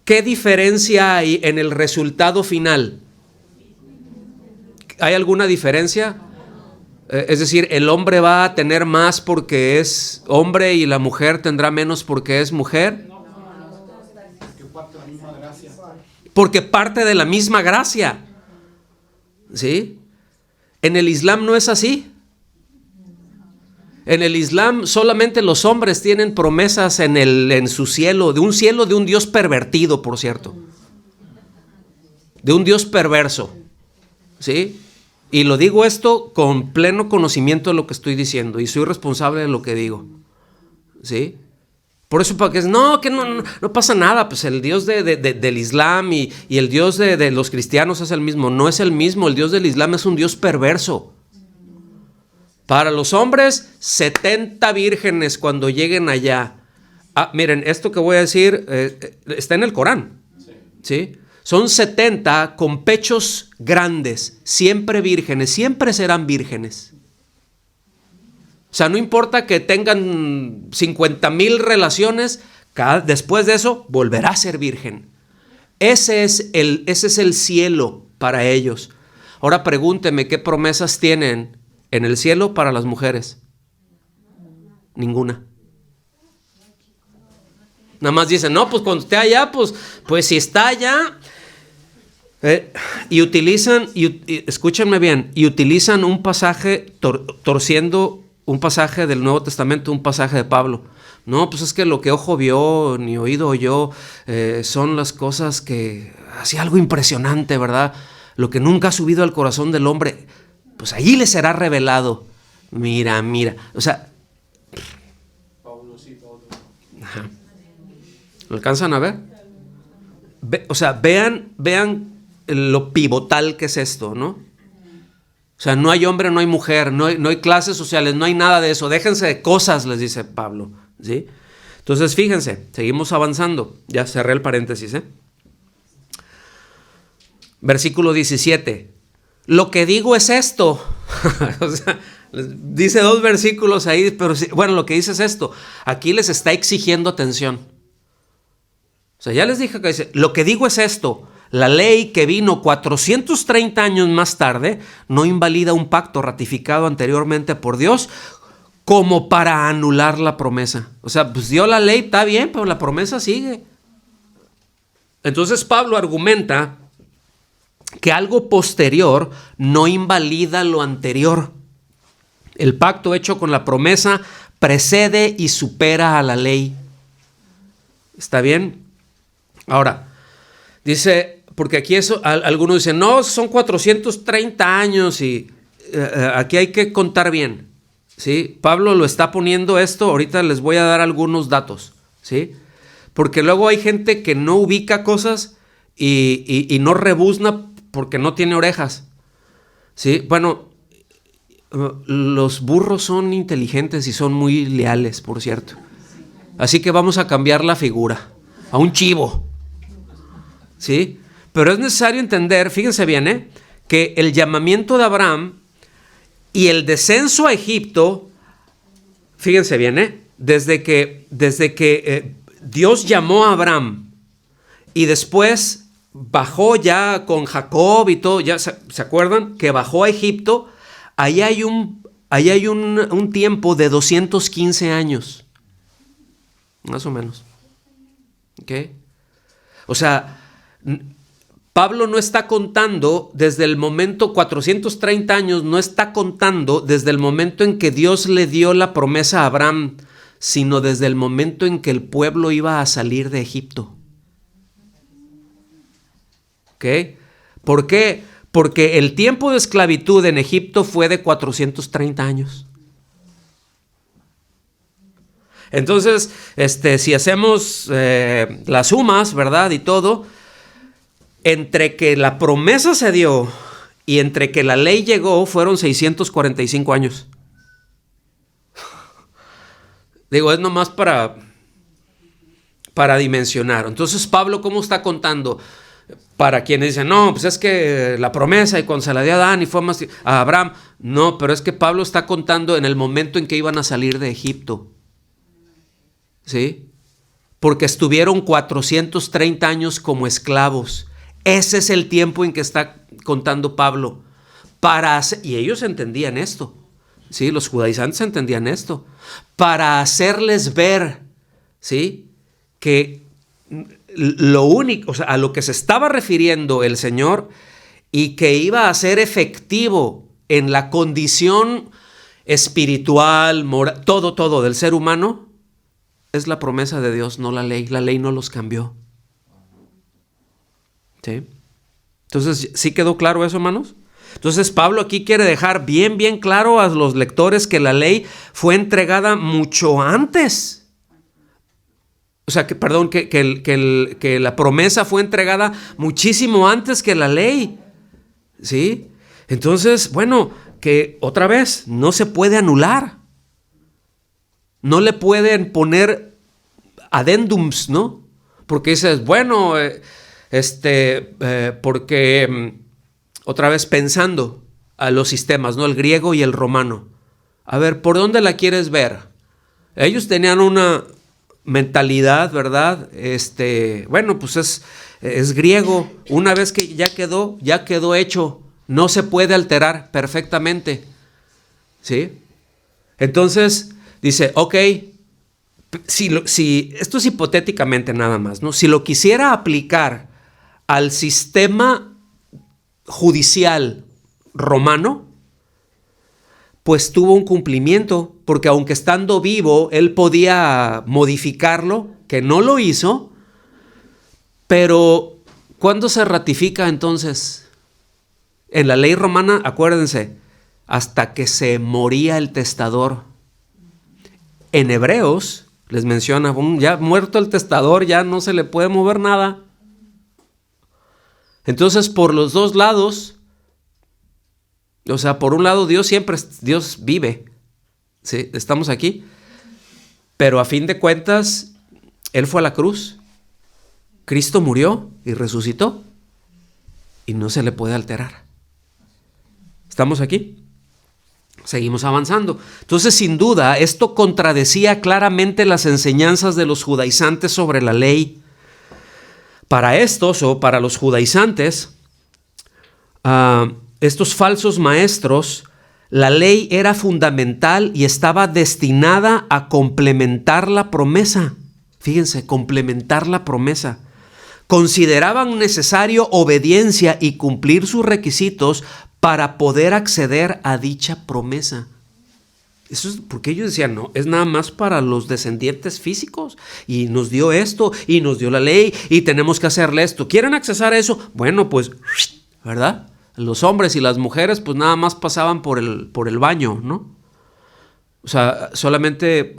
¿qué diferencia hay en el resultado final? ¿Hay alguna diferencia? Es decir, ¿el hombre va a tener más porque es hombre y la mujer tendrá menos porque es mujer? Porque parte de la misma gracia. ¿Sí? En el Islam no es así. En el Islam solamente los hombres tienen promesas en su cielo de un Dios pervertido, por cierto. De un Dios perverso. ¿Sí? Y lo digo esto con pleno conocimiento de lo que estoy diciendo y soy responsable de lo que digo. ¿Sí? Por eso para que no pasa nada, pues el Dios del Islam y el Dios de los cristianos es el mismo. No es el mismo, el Dios del Islam es un Dios perverso. Para los hombres, 70 vírgenes cuando lleguen allá. Miren, esto que voy a decir está en el Corán. ¿Sí? Son 70 con pechos grandes, siempre vírgenes, siempre serán vírgenes. O sea, no importa que tengan 50,000 relaciones, después de eso volverá a ser virgen. Ese es el cielo para ellos. Ahora pregúnteme, ¿qué promesas tienen en el cielo para las mujeres? Ninguna. Nada más dicen, no, pues cuando esté allá, pues si está allá. Y utilizan, escúchenme bien, y utilizan un pasaje torciendo un pasaje del Nuevo Testamento, un pasaje de Pablo. No, pues es que lo que ojo vio, ni oído oyó, son las cosas que, así algo impresionante, ¿verdad? Lo que nunca ha subido al corazón del hombre, pues allí le será revelado. Mira, o sea. Ajá. ¿Lo alcanzan a ver? O sea, vean lo pivotal que es esto, ¿no? O sea, no hay hombre, no hay mujer, no hay clases sociales, no hay nada de eso. Déjense de cosas, les dice Pablo, ¿sí? Entonces, fíjense, seguimos avanzando. Ya cerré el paréntesis, Versículo 17. Lo que digo es esto. O sea, dice 2 versículos ahí, pero bueno, lo que dice es esto. Aquí les está exigiendo atención. O sea, ya les dije que dice, lo que digo es esto. La ley que vino 430 años más tarde no invalida un pacto ratificado anteriormente por Dios como para anular la promesa. O sea, pues dio la ley, está bien, pero la promesa sigue. Entonces Pablo argumenta que algo posterior no invalida lo anterior. El pacto hecho con la promesa precede y supera a la ley. ¿Está bien? Ahora, dice, porque aquí algunos dicen, no, son 430 años y aquí hay que contar bien, ¿sí? Pablo lo está poniendo esto, ahorita les voy a dar algunos datos, ¿sí? Porque luego hay gente que no ubica cosas y no rebuzna porque no tiene orejas, ¿sí? Bueno, los burros son inteligentes y son muy leales, por cierto. Así que vamos a cambiar la figura a un chivo, ¿sí? Pero es necesario entender, fíjense bien, que el llamamiento de Abraham y el descenso a Egipto, fíjense bien, desde que Dios llamó a Abraham y después bajó ya con Jacob y todo, ya se acuerdan que bajó a Egipto. Ahí hay un tiempo de 215 años, más o menos. ¿Ok? O sea, Pablo no está contando desde el momento, 430 años, no está contando desde el momento en que Dios le dio la promesa a Abraham, sino desde el momento en que el pueblo iba a salir de Egipto. ¿Ok? ¿Por qué? Porque el tiempo de esclavitud en Egipto fue de 430 años. Entonces, si hacemos las sumas, ¿verdad? Y todo, entre que la promesa se dio y entre que la ley llegó, fueron 645 años. Digo, es nomás para dimensionar. Entonces, Pablo, ¿cómo está contando? Para quienes dicen, no, pues es que la promesa y cuando se la dio a Adán y fue más a Abraham. No, pero es que Pablo está contando en el momento en que iban a salir de Egipto. ¿Sí? Porque estuvieron 430 años como esclavos. Ese es el tiempo en que está contando Pablo. Y ellos entendían esto. ¿Sí? Los judaizantes entendían esto. Para hacerles ver, ¿sí?, que lo único, o sea, a lo que se estaba refiriendo el Señor y que iba a ser efectivo en la condición espiritual, moral, todo del ser humano, es la promesa de Dios, no la ley. La ley no los cambió. ¿Sí? Entonces, ¿sí quedó claro eso, hermanos? Entonces, Pablo aquí quiere dejar bien claro a los lectores que la ley fue entregada mucho antes. O sea, que la promesa fue entregada muchísimo antes que la ley. ¿Sí? Entonces, bueno, que otra vez no se puede anular. No le pueden poner adendums, ¿no? Porque dices, bueno, porque otra vez pensando a los sistemas, ¿no? El griego y el romano. A ver, ¿por dónde la quieres ver? Ellos tenían una mentalidad, ¿verdad? Bueno, pues es griego. Una vez que ya quedó hecho. No se puede alterar perfectamente. ¿Sí? Entonces, dice, ok, si esto es hipotéticamente nada más, ¿no? Si lo quisiera aplicar al sistema judicial romano, pues tuvo un cumplimiento, porque aunque estando vivo, él podía modificarlo, que no lo hizo, pero ¿cuándo se ratifica entonces? En la ley romana, acuérdense, hasta que se moría el testador. En Hebreos les menciona, ya muerto el testador, ya no se le puede mover nada. Entonces, por los dos lados, o sea, por un lado Dios vive, ¿sí? Estamos aquí, pero a fin de cuentas, Él fue a la cruz, Cristo murió y resucitó, y no se le puede alterar. ¿Estamos aquí? Seguimos avanzando. Entonces, sin duda, esto contradecía claramente las enseñanzas de los judaizantes sobre la ley. Para estos, o para los judaizantes, estos falsos maestros, la ley era fundamental y estaba destinada a complementar la promesa. Fíjense, complementar la promesa. consideraban necesario obediencia y cumplir sus requisitos para poder acceder a dicha promesa. Eso es porque ellos decían, no, es nada más para los descendientes físicos, y nos dio esto, y nos dio la ley, y tenemos que hacerle esto. ¿Quieren accesar a eso? Bueno, pues, ¿verdad? Los hombres y las mujeres pues nada más pasaban por el baño, ¿no? O sea, solamente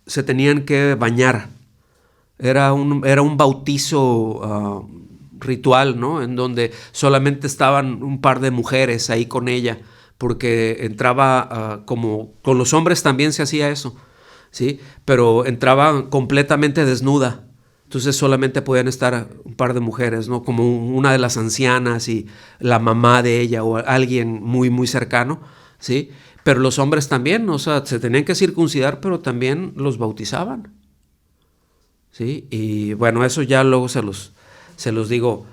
se tenían que bañar. Era un bautizo ritual, ¿no? En donde solamente estaban un par de mujeres ahí con ella, porque entraba como con los hombres también se hacía eso, ¿sí? Pero entraba completamente desnuda. Entonces solamente podían estar un par de mujeres, ¿no? Como una de las ancianas y la mamá de ella o alguien muy, muy cercano, ¿sí? Pero los hombres también, o sea, se tenían que circuncidar, pero también los bautizaban, ¿sí? Y bueno, eso ya luego se los digo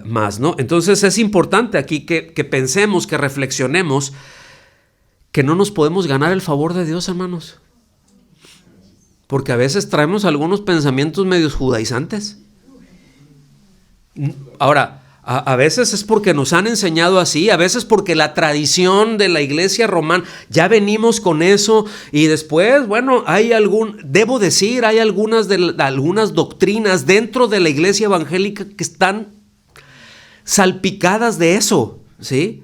más, ¿no? Entonces es importante aquí que pensemos, que reflexionemos, que no nos podemos ganar el favor de Dios, hermanos. Porque a veces traemos algunos pensamientos medios judaizantes. Ahora, a veces es porque nos han enseñado así, a veces porque la tradición de la iglesia romana, ya venimos con eso, y después, bueno, hay algunas doctrinas dentro de la iglesia evangélica que están salpicadas de eso, ¿sí?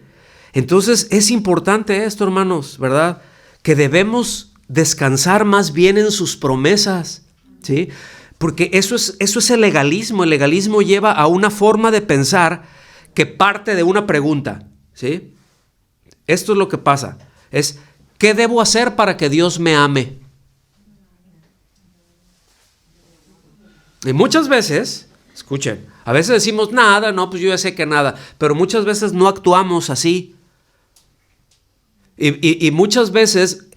Entonces es importante esto, hermanos, ¿verdad? Que debemos descansar más bien en sus promesas, ¿sí? Porque eso es el legalismo. El legalismo lleva a una forma de pensar que parte de una pregunta, ¿sí? Esto es lo que pasa, es ¿qué debo hacer para que Dios me ame? Y muchas veces, escuchen, a veces decimos nada, no, pues yo ya sé que nada, pero muchas veces no actuamos así. Y muchas veces,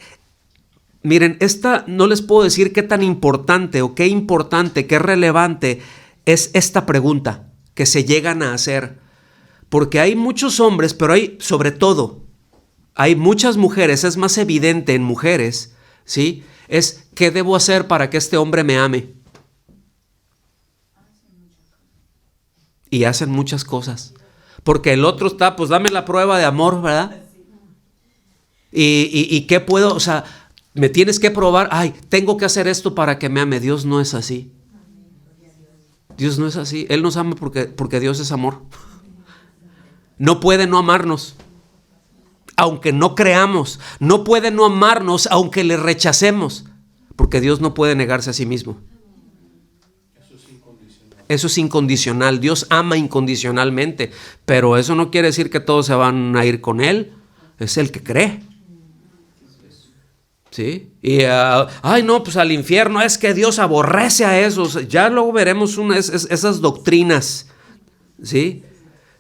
miren, no les puedo decir qué tan importante o qué importante, qué relevante es esta pregunta que se llegan a hacer. Porque hay muchos hombres, pero sobre todo, hay muchas mujeres, es más evidente en mujeres, ¿sí? Es ¿qué debo hacer para que este hombre me ame? Y hacen muchas cosas. Porque el otro está, pues dame la prueba de amor, ¿verdad? ¿Y qué puedo? O sea, me tienes que probar, tengo que hacer esto para que me ame. Dios no es así. Dios no es así. Él nos ama porque Dios es amor. No puede no amarnos, aunque no creamos. No puede no amarnos, aunque le rechacemos, porque Dios no puede negarse a sí mismo. Eso es incondicional. Dios ama incondicionalmente, pero eso no quiere decir que todos se van a ir con Él. Es el que cree. ¿Sí? Y, no, pues al infierno, es que Dios aborrece a esos. Ya luego veremos esas doctrinas, ¿sí?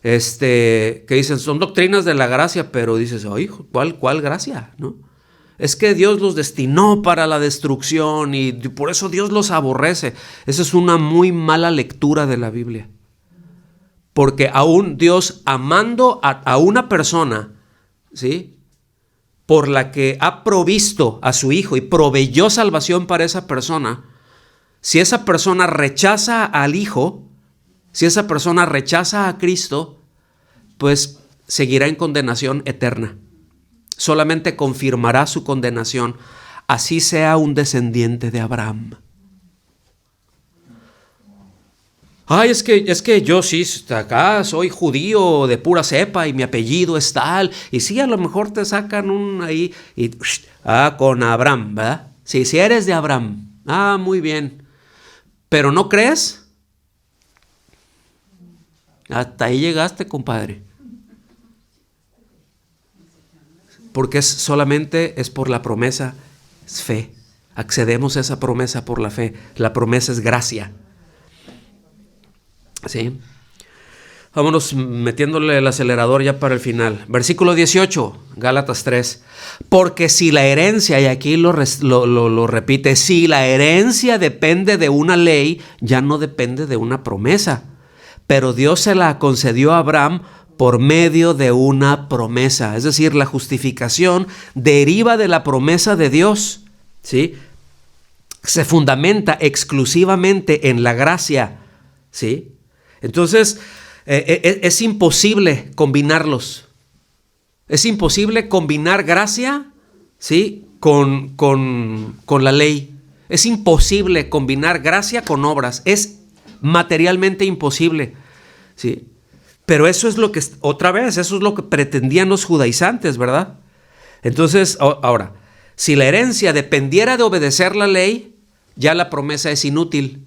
Que dicen, son doctrinas de la gracia, pero dices, ¿cuál gracia? ¿No? Es que Dios los destinó para la destrucción y por eso Dios los aborrece. Esa es una muy mala lectura de la Biblia. Porque aún Dios amando a una persona, ¿sí?, por la que ha provisto a su Hijo y proveyó salvación para esa persona, si esa persona rechaza al Hijo, si esa persona rechaza a Cristo, pues seguirá en condenación eterna. Solamente confirmará su condenación, así sea un descendiente de Abraham. Es que yo sí, acá soy judío de pura cepa y mi apellido es tal. Y sí, a lo mejor te sacan un ahí y con Abraham, ¿verdad? Sí, si eres de Abraham. Muy bien. ¿Pero no crees? Hasta ahí llegaste, compadre. Porque solamente es por la promesa, es fe. Accedemos a esa promesa por la fe. La promesa es gracia. ¿Sí? Vámonos metiéndole el acelerador ya para el final. Versículo 18, Gálatas 3. Porque si la herencia, y aquí lo repite, si la herencia depende de una ley, ya no depende de una promesa. Pero Dios se la concedió a Abraham por medio de una promesa. Es decir, la justificación deriva de la promesa de Dios, ¿sí? se fundamenta exclusivamente en la gracia, ¿sí? Entonces, es imposible combinarlos. Es imposible combinar gracia, ¿sí?, con la ley. Es imposible combinar gracia con obras. Es materialmente imposible, ¿sí? Pero eso es lo que, otra vez, eso es lo que pretendían los judaizantes, ¿verdad? Entonces, ahora, si la herencia dependiera de obedecer la ley, ya la promesa es inútil.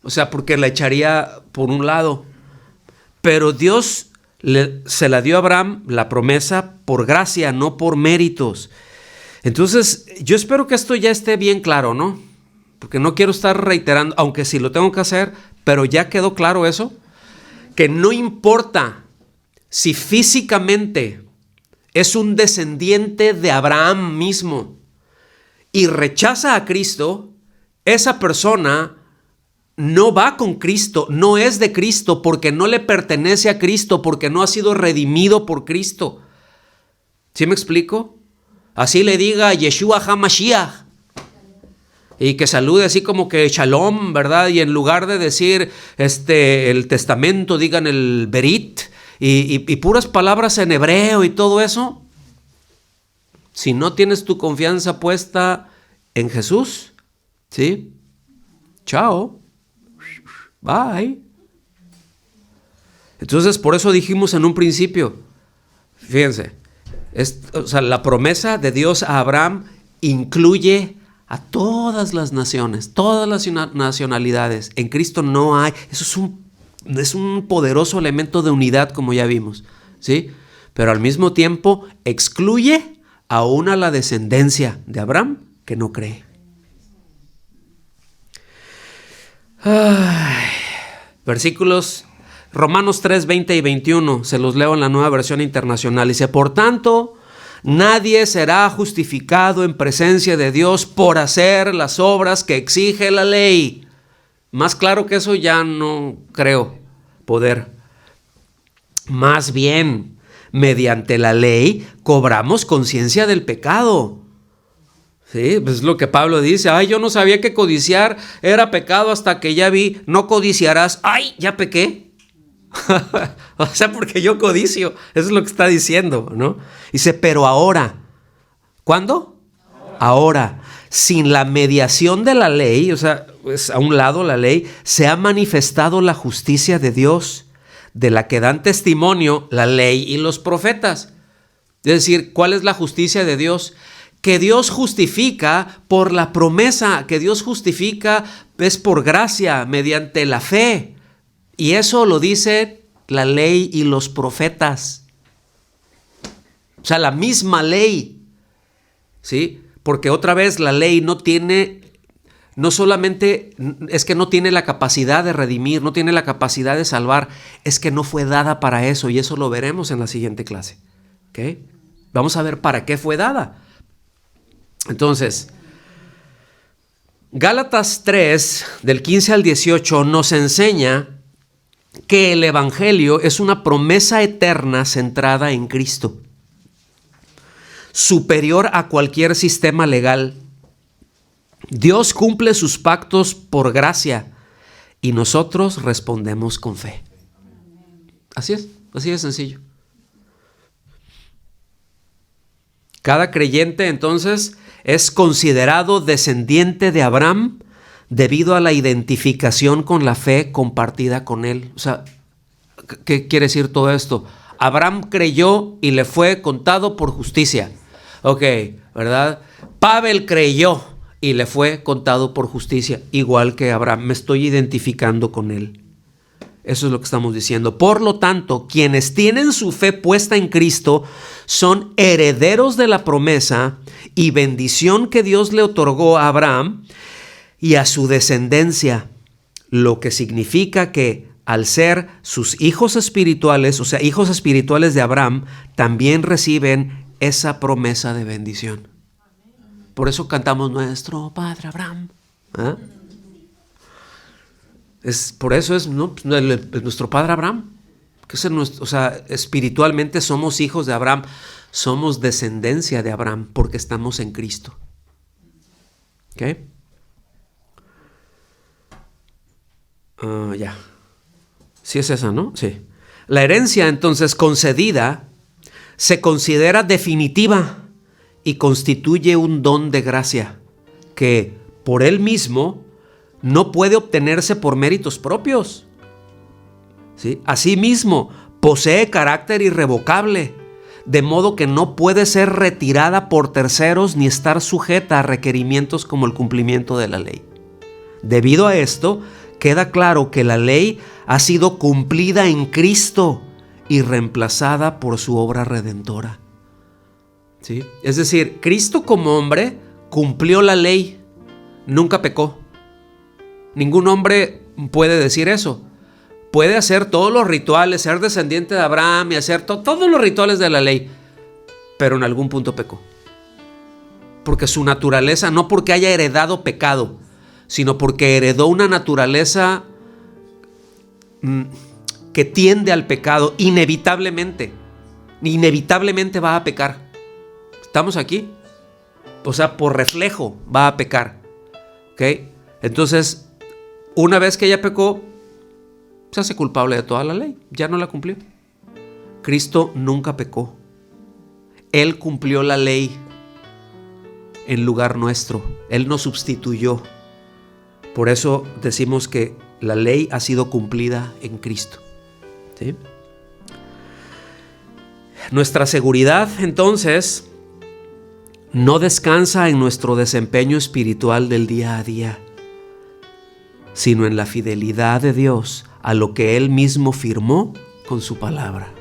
O sea, porque la echaría por un lado. Pero Dios se la dio a Abraham la promesa por gracia, no por méritos. Entonces, yo espero que esto ya esté bien claro, ¿no? Porque no quiero estar reiterando, aunque sí lo tengo que hacer, pero ya quedó claro eso, que no importa si físicamente es un descendiente de Abraham mismo y rechaza a Cristo, esa persona no va con Cristo, no es de Cristo, porque no le pertenece a Cristo, porque no ha sido redimido por Cristo. ¿Sí me explico? Así le diga Yeshua HaMashiach y que salude así como que Shalom, ¿verdad? Y en lugar de decir el testamento, digan el Berit y puras palabras en hebreo y todo eso. Si no tienes tu confianza puesta en Jesús, ¿sí? Chao. Bye. Entonces, por eso dijimos en un principio, fíjense, o sea, la promesa de Dios a Abraham incluye a todas las naciones, todas las nacionalidades. En Cristo no hay, eso es un poderoso elemento de unidad, como ya vimos, ¿sí? Pero al mismo tiempo excluye aún a la descendencia de Abraham que no cree. Versículos Romanos 3, 20 y 21, se los leo en la Nueva Versión Internacional. Dice, por tanto, nadie será justificado en presencia de Dios por hacer las obras que exige la ley. Más claro que eso ya no creo poder. Más bien, mediante la ley cobramos conciencia del pecado. Sí, pues es lo que Pablo dice. Ay, yo no sabía que codiciar era pecado hasta que ya vi, no codiciarás. Ay, ya pequé. O sea, porque yo codicio. Eso es lo que está diciendo, ¿no? Dice, pero ahora. ¿Cuándo? Ahora. Sin la mediación de la ley, o sea, pues a un lado la ley, se ha manifestado la justicia de Dios, de la que dan testimonio la ley y los profetas. Es decir, ¿cuál es la justicia de Dios? Que Dios justifica por la promesa, que Dios justifica es por gracia, mediante la fe. Y eso lo dice la ley y los profetas. O sea, la misma ley, ¿sí? Porque otra vez la ley no solamente es que no tiene la capacidad de redimir, no tiene la capacidad de salvar, es que no fue dada para eso, y eso lo veremos en la siguiente clase. ¿Ok? Vamos a ver para qué fue dada. Entonces, Gálatas 3, del 15 al 18, nos enseña que el Evangelio es una promesa eterna centrada en Cristo, superior a cualquier sistema legal. Dios cumple sus pactos por gracia y nosotros respondemos con fe. Así de sencillo. Cada creyente entonces es considerado descendiente de Abraham debido a la identificación con la fe compartida con él. O sea, ¿qué quiere decir todo esto? Abraham creyó y le fue contado por justicia. Ok, ¿verdad? Pavel creyó y le fue contado por justicia, igual que Abraham. Me estoy identificando con él. Eso es lo que estamos diciendo. Por lo tanto, quienes tienen su fe puesta en Cristo son herederos de la promesa y bendición que Dios le otorgó a Abraham y a su descendencia, lo que significa que al ser sus hijos espirituales, o sea, hijos espirituales de Abraham, también reciben esa promesa de bendición. Por eso cantamos nuestro Padre Abraham. ¿Ah? Por eso es nuestro Padre Abraham. Que es o sea, espiritualmente somos hijos de Abraham, somos descendencia de Abraham porque estamos en Cristo. ¿Ok? Ya. Sí es esa, ¿no? Sí. La herencia entonces concedida se considera definitiva y constituye un don de gracia que por él mismo no puede obtenerse por méritos propios. ¿Sí? Asimismo, posee carácter irrevocable, de modo que no puede ser retirada por terceros ni estar sujeta a requerimientos como el cumplimiento de la ley. Debido a esto, queda claro que la ley ha sido cumplida en Cristo y reemplazada por su obra redentora. ¿Sí? Es decir, Cristo como hombre cumplió la ley, nunca pecó. Ningún hombre puede decir eso. Puede hacer todos los rituales, ser descendiente de Abraham y hacer todos los rituales de la ley, pero en algún punto pecó. Porque su naturaleza, no porque haya heredado pecado, sino porque heredó una naturaleza que tiende al pecado inevitablemente. Inevitablemente va a pecar. ¿Estamos aquí? O sea, por reflejo va a pecar. ¿Ok? Entonces, una vez que ella pecó, se hace culpable de toda la ley. Ya no la cumplió. Cristo nunca pecó. Él cumplió la ley en lugar nuestro. Él nos sustituyó. Por eso decimos que la ley ha sido cumplida en Cristo. ¿Sí? Nuestra seguridad, entonces, no descansa en nuestro desempeño espiritual del día a día, sino en la fidelidad de Dios a lo que Él mismo firmó con su palabra.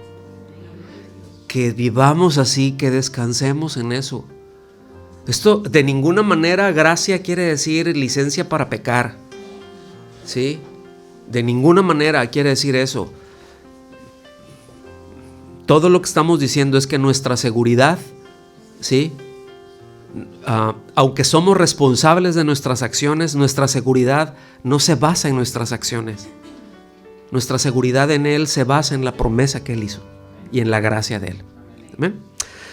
Que vivamos así, que descansemos en eso. Esto de ninguna manera gracia quiere decir licencia para pecar. ¿Sí? De ninguna manera quiere decir eso. Todo lo que estamos diciendo es que nuestra seguridad, ¿sí? Aunque somos responsables de nuestras acciones, nuestra seguridad no se basa en nuestras acciones. Nuestra seguridad en Él se basa en la promesa que Él hizo y en la gracia de Él. Amén.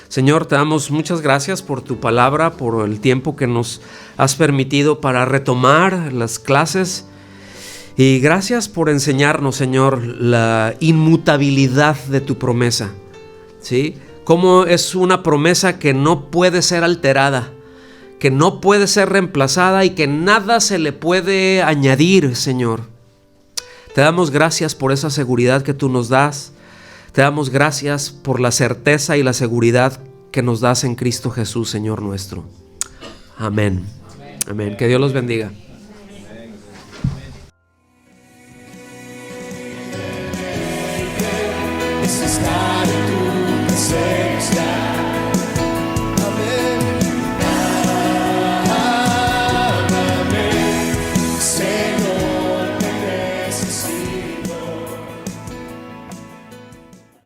Señor, te damos muchas gracias por tu palabra, por el tiempo que nos has permitido para retomar las clases. Y gracias por enseñarnos, Señor, la inmutabilidad de tu promesa. ¿Sí? Cómo es una promesa que no puede ser alterada, que no puede ser reemplazada y que nada se le puede añadir, Señor. Te damos gracias por esa seguridad que tú nos das. Te damos gracias por la certeza y la seguridad que nos das en Cristo Jesús, Señor nuestro. Amén. Amén. Que Dios los bendiga. This is not